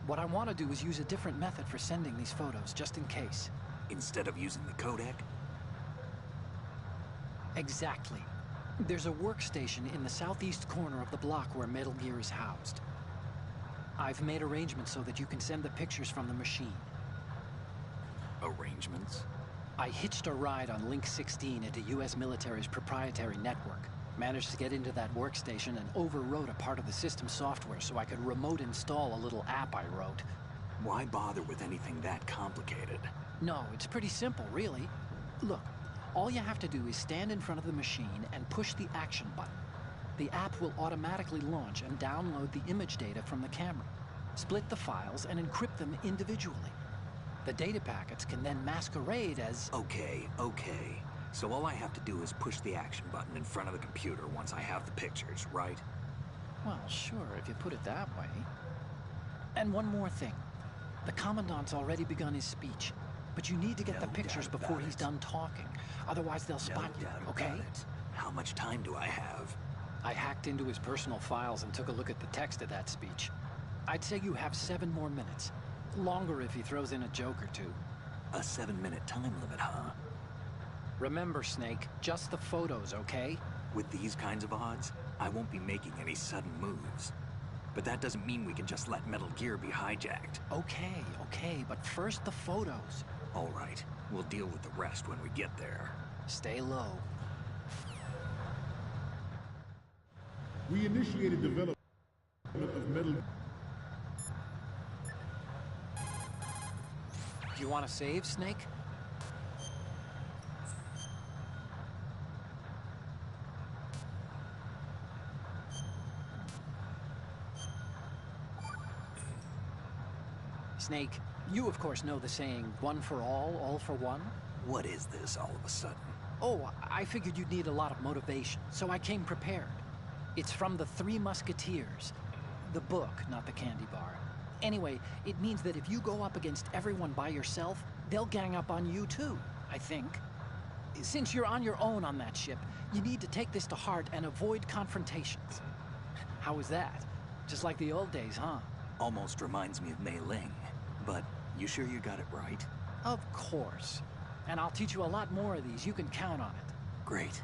What I want to do is use a different method for sending these photos, just in case. Instead of using the codec? Exactly. There's a workstation in the southeast corner of the block where Metal Gear is housed. I've made arrangements so that you can send the pictures from the machine. Arrangements? I hitched a ride on Link 16 into U.S. military's proprietary network. Managed to get into that workstation and overwrote a part of the system software so I could remote install a little app I wrote. Why bother with anything that complicated? No, it's pretty simple, really. Look, all you have to do is stand in front of the machine and push the action button. The app will automatically launch and download the image data from the camera, split the files, and encrypt them individually. The data packets can then masquerade as... Okay. So all I have to do is push the action button in front of the computer once I have the pictures, right? Well, sure, if you put it that way. And one more thing. The Commandant's already begun his speech, but you need to get the pictures before he's done talking. Otherwise they'll spot you, okay? How much time do I have? I hacked into his personal files and took a look at the text of that speech. I'd say you have 7 more minutes. Longer if he throws in a joke or two. A 7-minute time limit, huh? Remember, Snake, just the photos, okay? With these kinds of odds, I won't be making any sudden moves. But that doesn't mean we can just let Metal Gear be hijacked. Okay, but first the photos. All right, we'll deal with the rest when we get there. Stay low. We initiated development of metal... Do you want to save, Snake? Snake, you of course know the saying, one for all for one? What is this all of a sudden? Oh, I figured you'd need a lot of motivation, so I came prepared. It's from the Three Musketeers. The book, not the candy bar. Anyway, it means that if you go up against everyone by yourself, they'll gang up on you too, I think. Since you're on your own on that ship, you need to take this to heart and avoid confrontations. How was that? Just like the old days, huh? Almost reminds me of Mei Ling. But you sure you got it right? Of course. And I'll teach you a lot more of these. You can count on it. Great.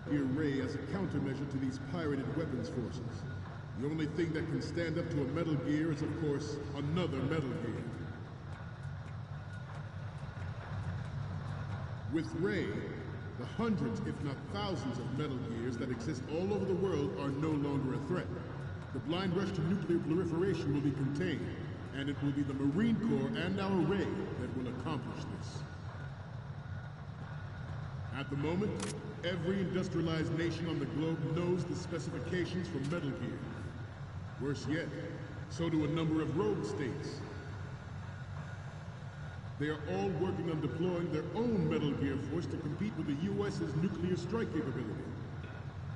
Gear Ray as a countermeasure to these pirated weapons forces. The only thing that can stand up to a Metal Gear is, of course, another Metal Gear. With Ray, the hundreds, if not thousands, of Metal Gears that exist all over the world are no longer a threat. The blind rush to nuclear proliferation will be contained, and it will be the Marine Corps and our Ray that will accomplish this. At the moment, every industrialized nation on the globe knows the specifications for Metal Gear. Worse yet, so do a number of rogue states. They are all working on deploying their own Metal Gear force to compete with the US's nuclear strike capability.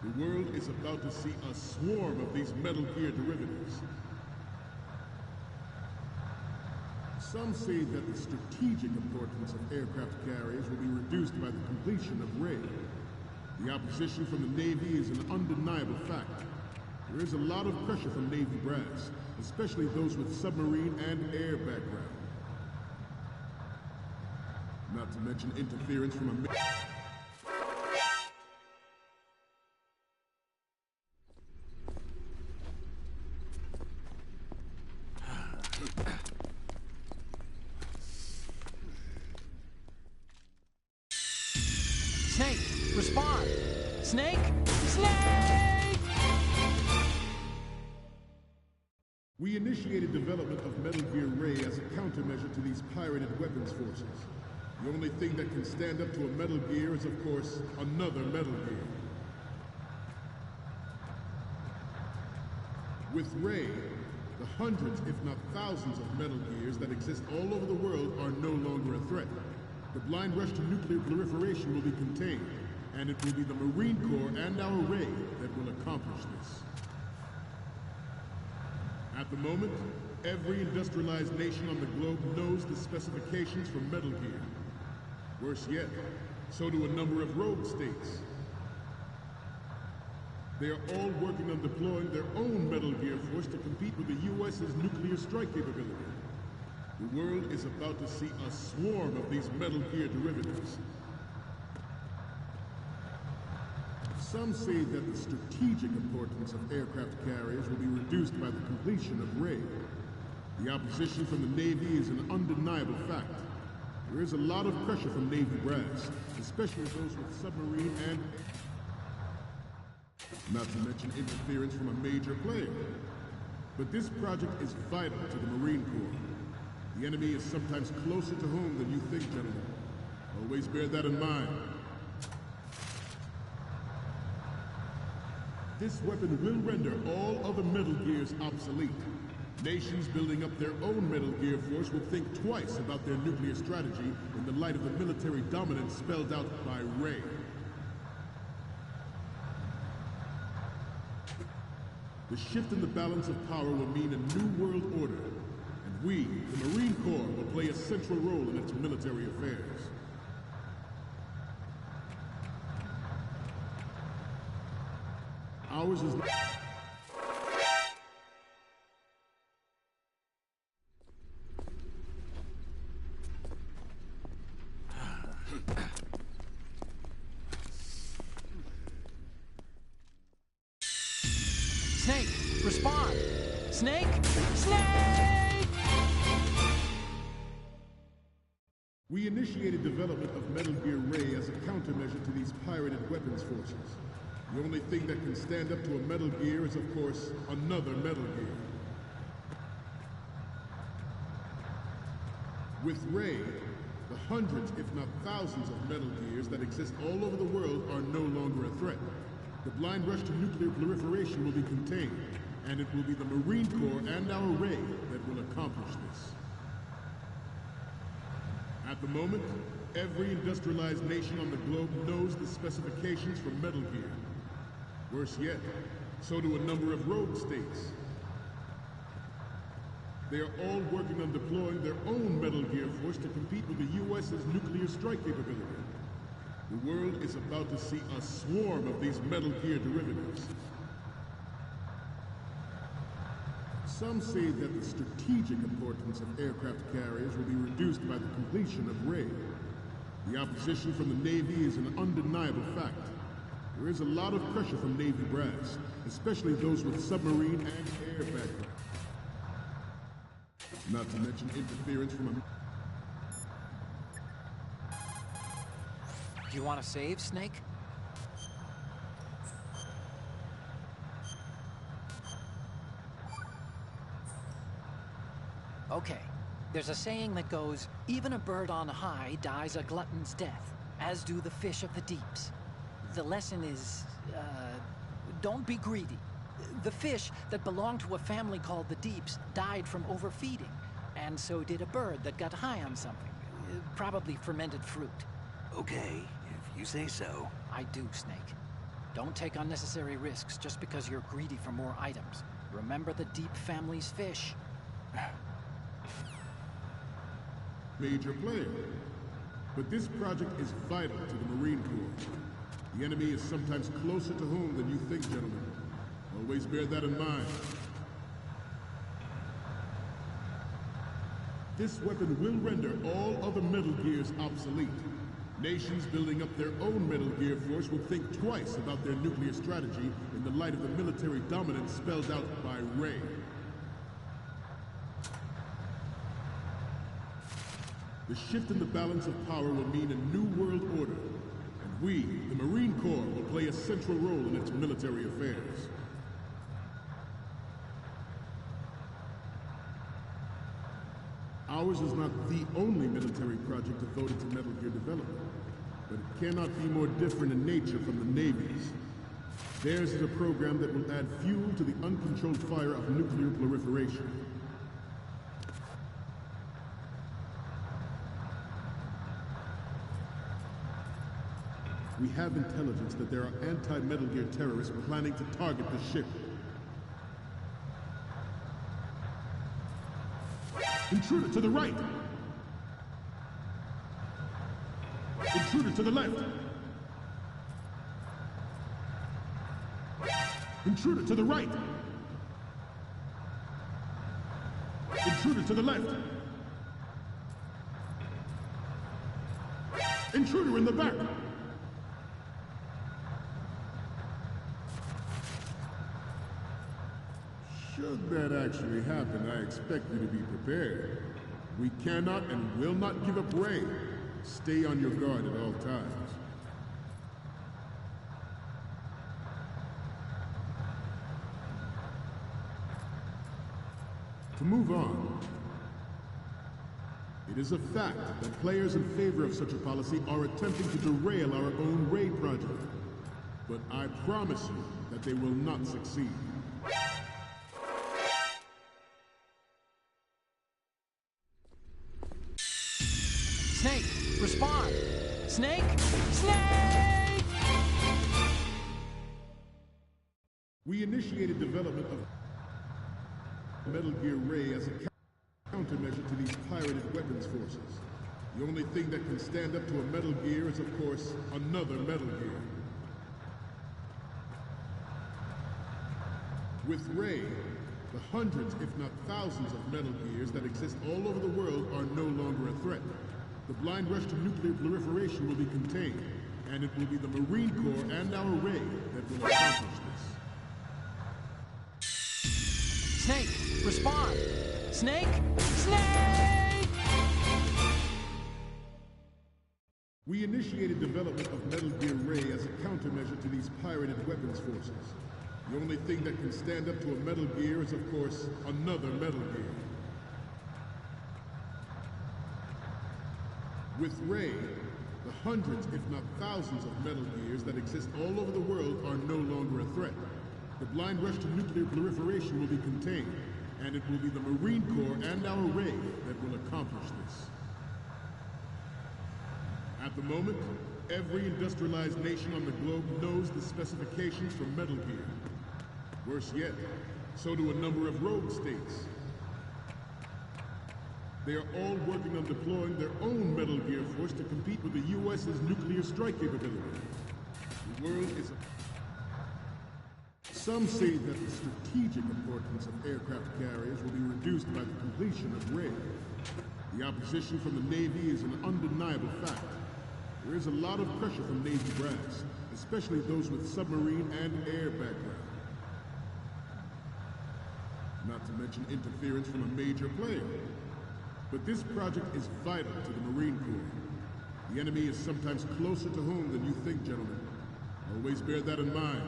The world is about to see a swarm of these Metal Gear derivatives. Some say that the strategic importance of aircraft carriers will be reduced by the completion of Ray. The opposition from the Navy is an undeniable fact. There is a lot of pressure from Navy brass, especially those with submarine and air background. Not to mention interference from a... Snake, respond! Snake? Snake! We initiated development of Metal Gear Ray as a countermeasure to these pirated weapons forces. The only thing that can stand up to a Metal Gear is, of course, another Metal Gear. With Ray, the hundreds, if not thousands, of Metal Gears that exist all over the world are no longer a threat. The blind rush to nuclear proliferation will be contained, and it will be the Marine Corps and our Ray that will accomplish this. At the moment, every industrialized nation on the globe knows the specifications for Metal Gear. Worse yet, so do a number of rogue states. They are all working on deploying their own Metal Gear force to compete with the US's nuclear strike capability. The world is about to see a swarm of these Metal Gear derivatives. Some say that the strategic importance of aircraft carriers will be reduced by the completion of Ray. The opposition from the Navy is an undeniable fact. There is a lot of pressure from Navy brass, especially those with submarine and... not to mention interference from a major player. But this project is vital to the Marine Corps. The enemy is sometimes closer to home than you think, gentlemen. Always bear that in mind. This weapon will render all other Metal Gears obsolete. Nations building up their own Metal Gear force will think twice about their nuclear strategy in the light of the military dominance spelled out by Ray. The shift in the balance of power will mean a new world order, and we, the Marine Corps, will play a central role in its military affairs. Ours is... Snake, respond! Snake? Snake! We initiated development of Metal Gear Ray as a countermeasure to these pirated weapons forces. The only thing that can stand up to a Metal Gear is, of course, another Metal Gear. With Ray, the hundreds, if not thousands, of Metal Gears that exist all over the world are no longer a threat. The blind rush to nuclear proliferation will be contained, and it will be the Marine Corps and our Ray that will accomplish this. At the moment, every industrialized nation on the globe knows the specifications for Metal Gear. Worse yet, so do a number of rogue states. They are all working on deploying their own Metal Gear force to compete with the US's nuclear strike capability. The world is about to see a swarm of these Metal Gear derivatives. Some say that the strategic importance of aircraft carriers will be reduced by the completion of Ray. The opposition from the Navy is an undeniable fact. There is a lot of pressure from Navy brass, especially those with submarine and air background. Not to mention interference from Do you want to save, Snake? Okay. There's a saying that goes, even a bird on high dies a glutton's death, as do the fish of the deeps. The lesson is, don't be greedy. The fish that belonged to a family called the Deeps died from overfeeding, and so did a bird that got high on something. Probably fermented fruit. Okay, if you say so. I do, Snake. Don't take unnecessary risks just because you're greedy for more items. Remember the Deep family's fish. Major player. But this project is vital to the Marine Corps. The enemy is sometimes closer to home than you think, gentlemen. Always bear that in mind. This weapon will render all other Metal Gears obsolete. Nations building up their own Metal Gear force will think twice about their nuclear strategy in the light of the military dominance spelled out by Ray. The shift in the balance of power will mean a new world order, and we, the Marine Corps, will play a central role in its military affairs. Ours is not the only military project devoted to Metal Gear development, but it cannot be more different in nature from the Navy's. Theirs is a program that will add fuel to the uncontrolled fire of nuclear proliferation. We have intelligence that there are anti-Metal Gear terrorists planning to target the ship. Intruder to the right! Intruder to the left! Intruder to the right! Intruder to the left! Intruder in the back! Should that actually happen, I expect you to be prepared. We cannot and will not give up Ray. Stay on your guard at all times. To move on, it is a fact that players in favor of such a policy are attempting to derail our own Ray project. But I promise you that they will not succeed. Snake, respond! Snake! Snake! We initiated development of Metal Gear Ray as a countermeasure to these pirated weapons forces. The only thing that can stand up to a Metal Gear is, of course, another Metal Gear. With Ray, the hundreds, if not thousands, of Metal Gears that exist all over the world are no longer a threat. The blind rush to nuclear proliferation will be contained, and it will be the Marine Corps and our Ray that will accomplish this. Snake, respond! Snake! Snake! We initiated development of Metal Gear Ray as a countermeasure to these pirated weapons forces. The only thing that can stand up to a Metal Gear is, of course, another Metal Gear. With Ray, the hundreds, if not thousands, of Metal Gears that exist all over the world are no longer a threat. The blind rush to nuclear proliferation will be contained, and it will be the Marine Corps and our Ray that will accomplish this. At the moment, every industrialized nation on the globe knows the specifications for Metal Gear. Worse yet, so do a number of rogue states. They are all working on deploying their own Metal Gear force to compete with the U.S.'s nuclear strike capability. The world is Some say that the strategic importance of aircraft carriers will be reduced by the completion of Ray. The opposition from the Navy is an undeniable fact. There is a lot of pressure from Navy brass, especially those with submarine and air background. Not to mention interference from a major player. But this project is vital to the Marine Corps. The enemy is sometimes closer to home than you think, gentlemen. Always bear that in mind.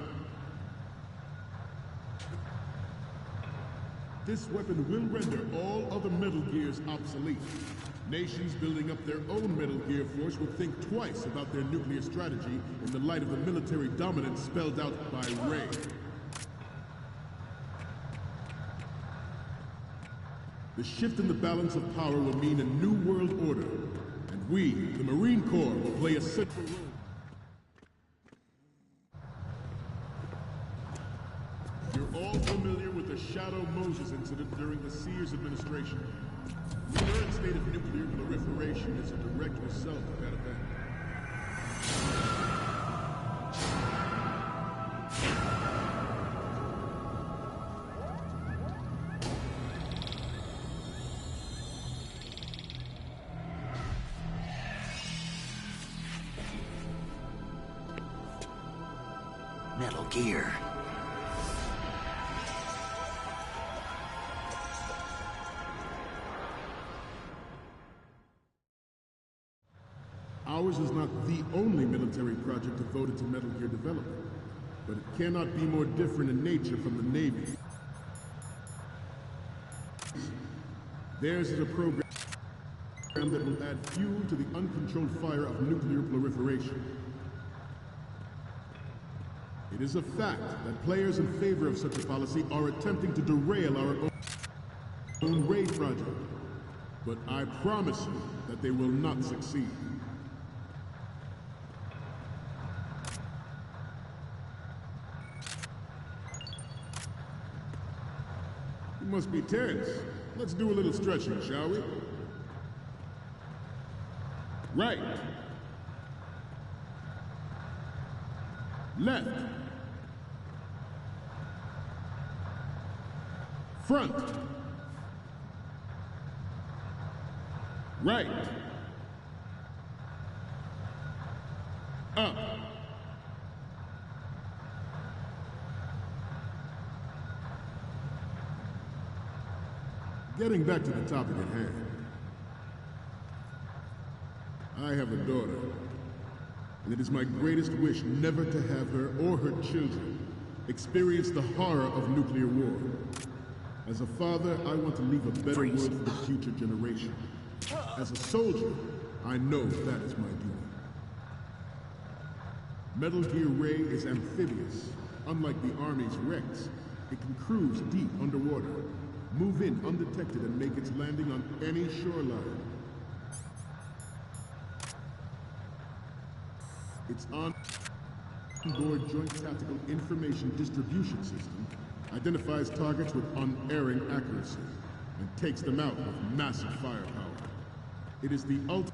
This weapon will render all other Metal Gears obsolete. Nations building up their own Metal Gear force will think twice about their nuclear strategy in the light of the military dominance spelled out by Ray. The shift in the balance of power will mean a new world order, and we, the Marine Corps, will play a central role. You're all familiar with the Shadow Moses incident during the Sears administration. The current state of nuclear proliferation is a direct result of that event. Metal Gear. Ours is not the only military project devoted to Metal Gear development, but it cannot be more different in nature from the Navy. Theirs is a program that will add fuel to the uncontrolled fire of nuclear proliferation. It is a fact that players in favor of such a policy are attempting to derail our own Ray project, but I promise you that they will not succeed. You must be tense. Let's do a little stretching, shall we? Right. Left. Front. Right. Up. Getting back to the topic at hand. I have a daughter, and it is my greatest wish never to have her or her children experience the horror of nuclear war. As a father, I want to leave a better world for the future generation. As a soldier, I know that is my duty. Metal Gear Ray is amphibious. Unlike the Army's Rex, it can cruise deep underwater, move in undetected, and make its landing on any shoreline. Its on-board Joint Tactical Information Distribution System identifies targets with unerring accuracy and takes them out with massive firepower. It is the ultimate.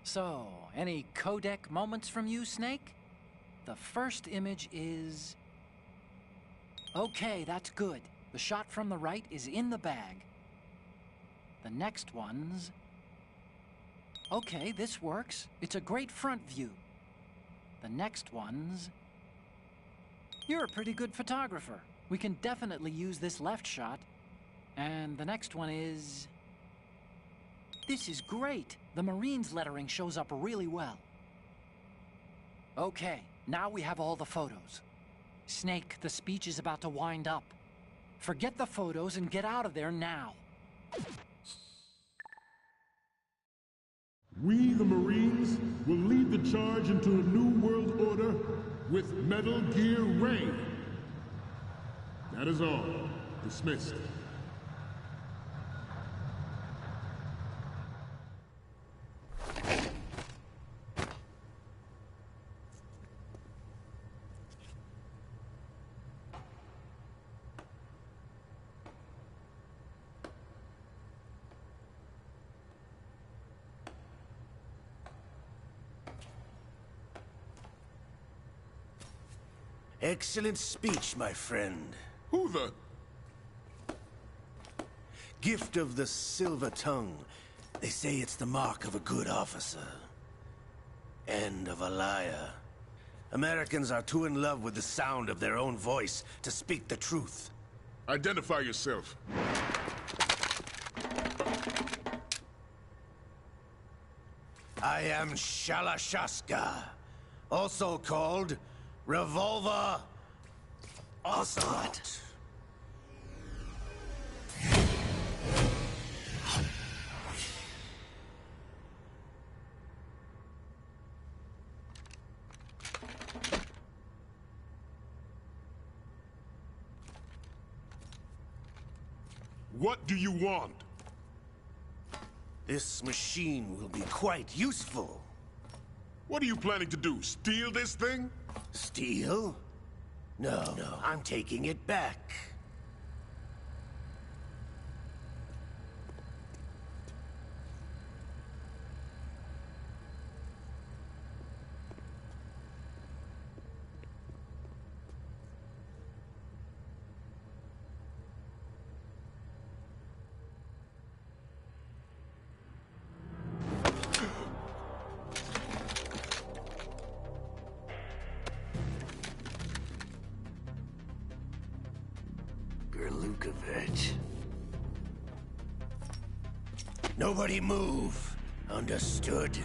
So, any codec moments from you, Snake? The first image is... Okay, that's good. The shot from the right is in the bag. The next one's... Okay, this works. It's a great front view. The next one's... You're a pretty good photographer. We can definitely use this left shot. And the next one is... This is great. The Marines lettering shows up really well. Okay, Now we have all the photos. Snake, the speech is about to wind up. Forget the photos and get out of there now. We, the Marines, will lead the charge into a new world order with Metal Gear Ray. That is all. Dismissed. Excellent speech, my friend. Who the... Gift of the silver tongue. They say it's the mark of a good officer. And of a liar. Americans are too in love with the sound of their own voice to speak the truth. Identify yourself. I am Shalashaska, also called Revolver Ocelot. What do you want? This machine will be quite useful. What are you planning to do? Steal this thing? Steal? No, I'm taking it back. Lukovich. Nobody move. Understood?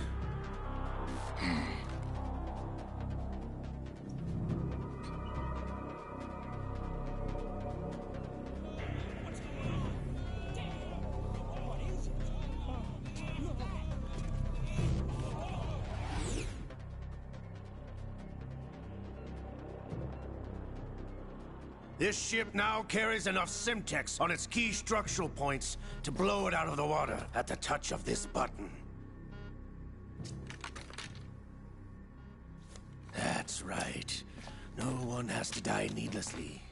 This ship now carries enough Simtex on its key structural points to blow it out of the water at the touch of this button. That's right. No one has to die needlessly.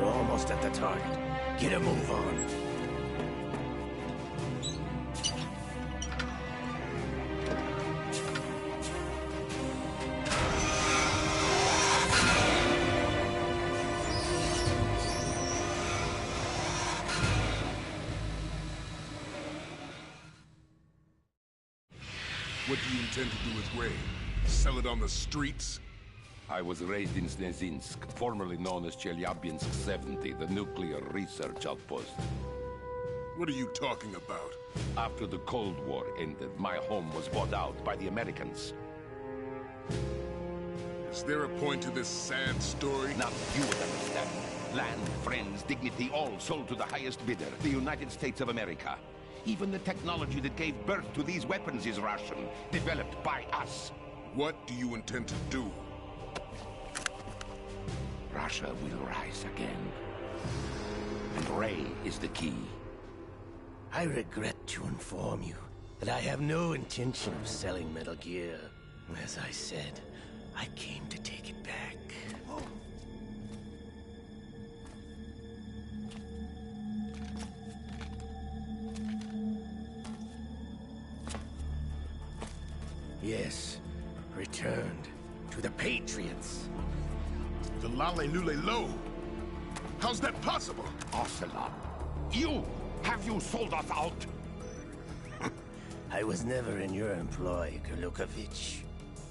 We're almost at the target. Get a move on. What do you intend to do with Ray? Sell it on the streets? I was raised in Snezinsk, formerly known as Chelyabinsk 70, the nuclear research outpost. What are you talking about? After the Cold War ended, my home was bought out by the Americans. Is there a point to this sad story? Now you would understand. Land, friends, dignity, all sold to the highest bidder, the United States of America. Even the technology that gave birth to these weapons is Russian, developed by us. What do you intend to do? Russia will rise again. And Ray is the key. I regret to inform you that I have no intention of selling Metal Gear. As I said, I came to take it back. Yes, returned to the Patriots. The Lale Lule Lo? How's that possible? Ocelot, have you sold us out? I was never in your employ, Lukovich.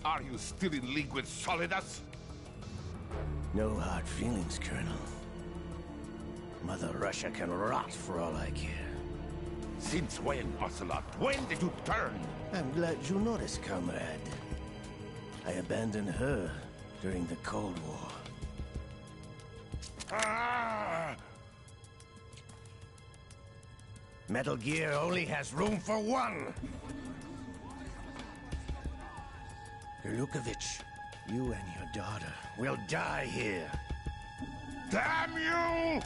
Are you still in league with Solidus? No hard feelings, Colonel. Mother Russia can rot for all I care. Since when, Ocelot? When did you turn? I'm glad you noticed, comrade. I abandoned her during the Cold War. Ah! Metal Gear only has room for one! Lukovich, you and your daughter will die here. Damn you!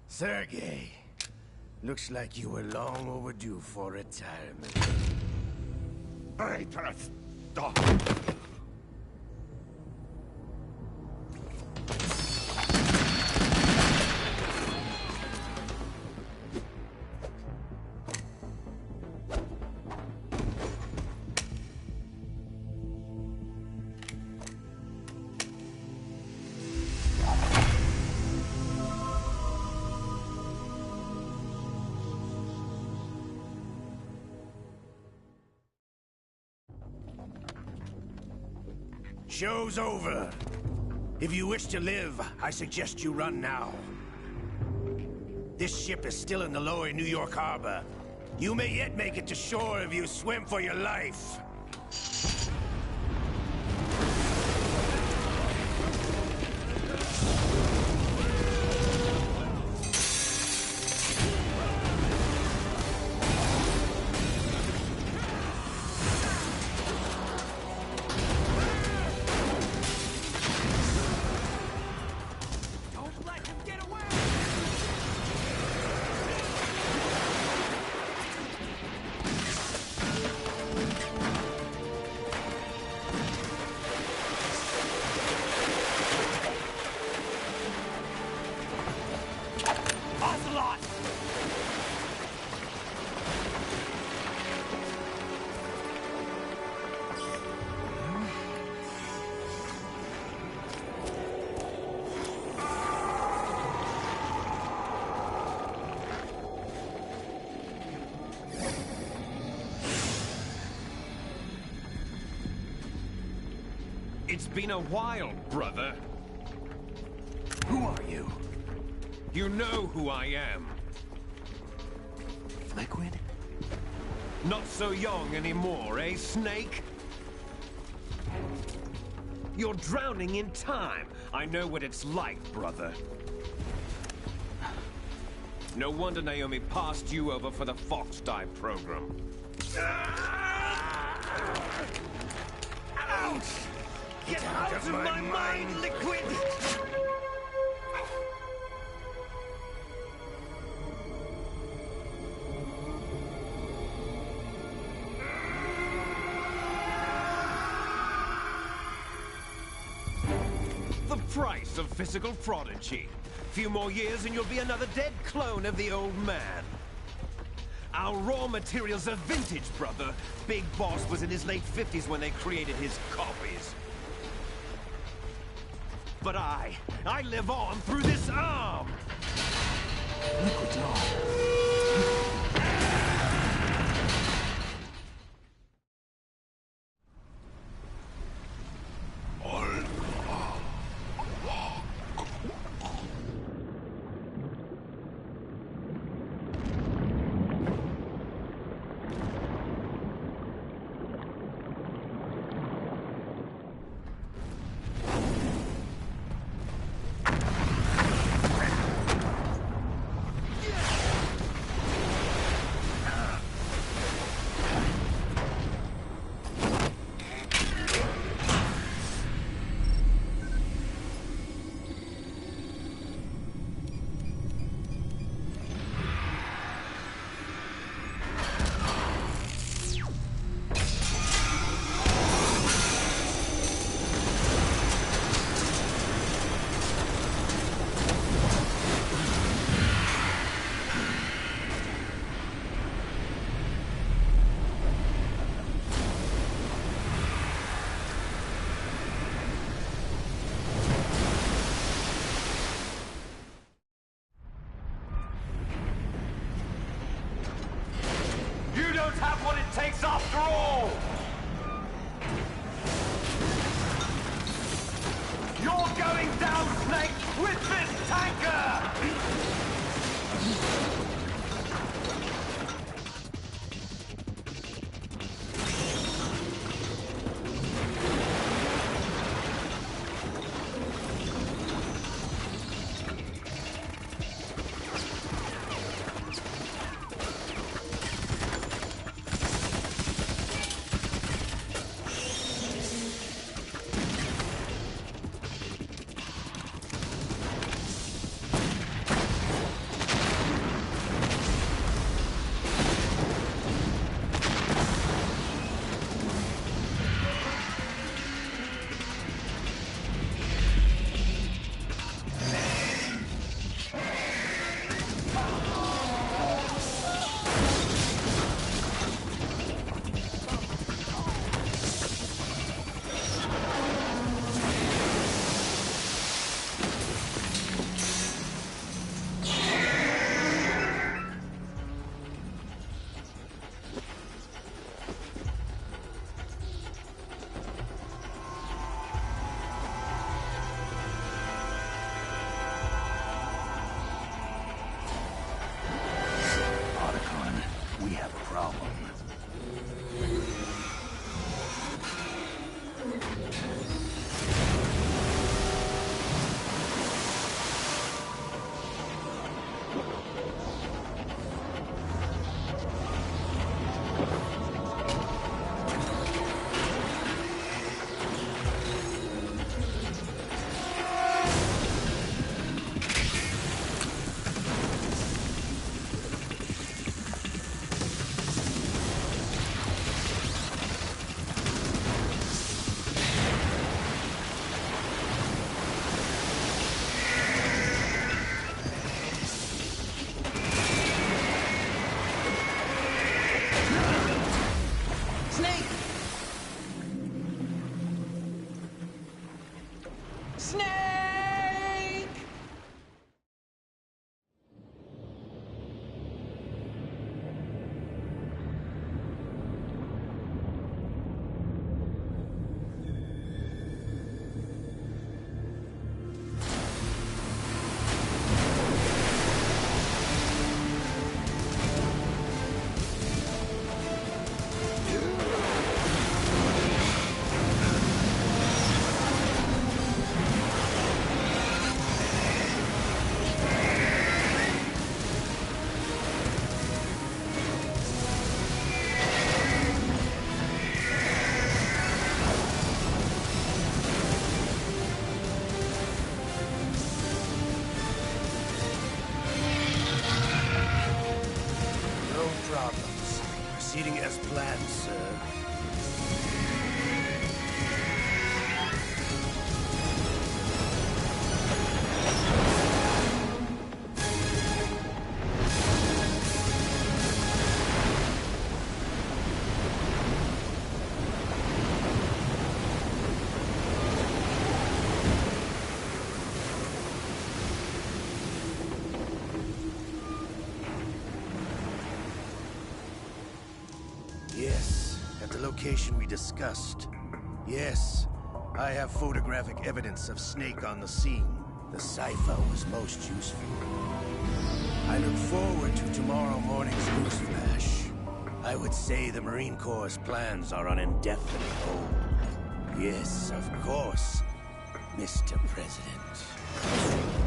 Sergei, looks like you were long overdue for retirement. Traitor, stop! Show's over. If you wish to live, I suggest you run now. This ship is still in the lower New York harbor. You may yet make it to shore if you swim for your life. It's been a while, brother. Who are you? You know who I am. Liquid? Not so young anymore, eh, Snake? You're drowning in time. I know what it's like, brother. No wonder Naomi passed you over for the Fox Dive program. Ouch! Get out of my mind, Liquid! The price of physical prodigy. Few more years and you'll be another dead clone of the old man. Our raw materials are vintage, brother. Big Boss was in his late 50s when they created his copies. But I live on through this arm! Liquid's on. takes after all! You're going down, Snake, with this tanker! Proceeding as planned, sir. Yes, at the location we discussed. Yes, I have photographic evidence of Snake on the scene. The cipher was most useful. I look forward to tomorrow morning's news flash. I would say the Marine Corps' plans are on indefinite hold. Yes, of course, Mr. President.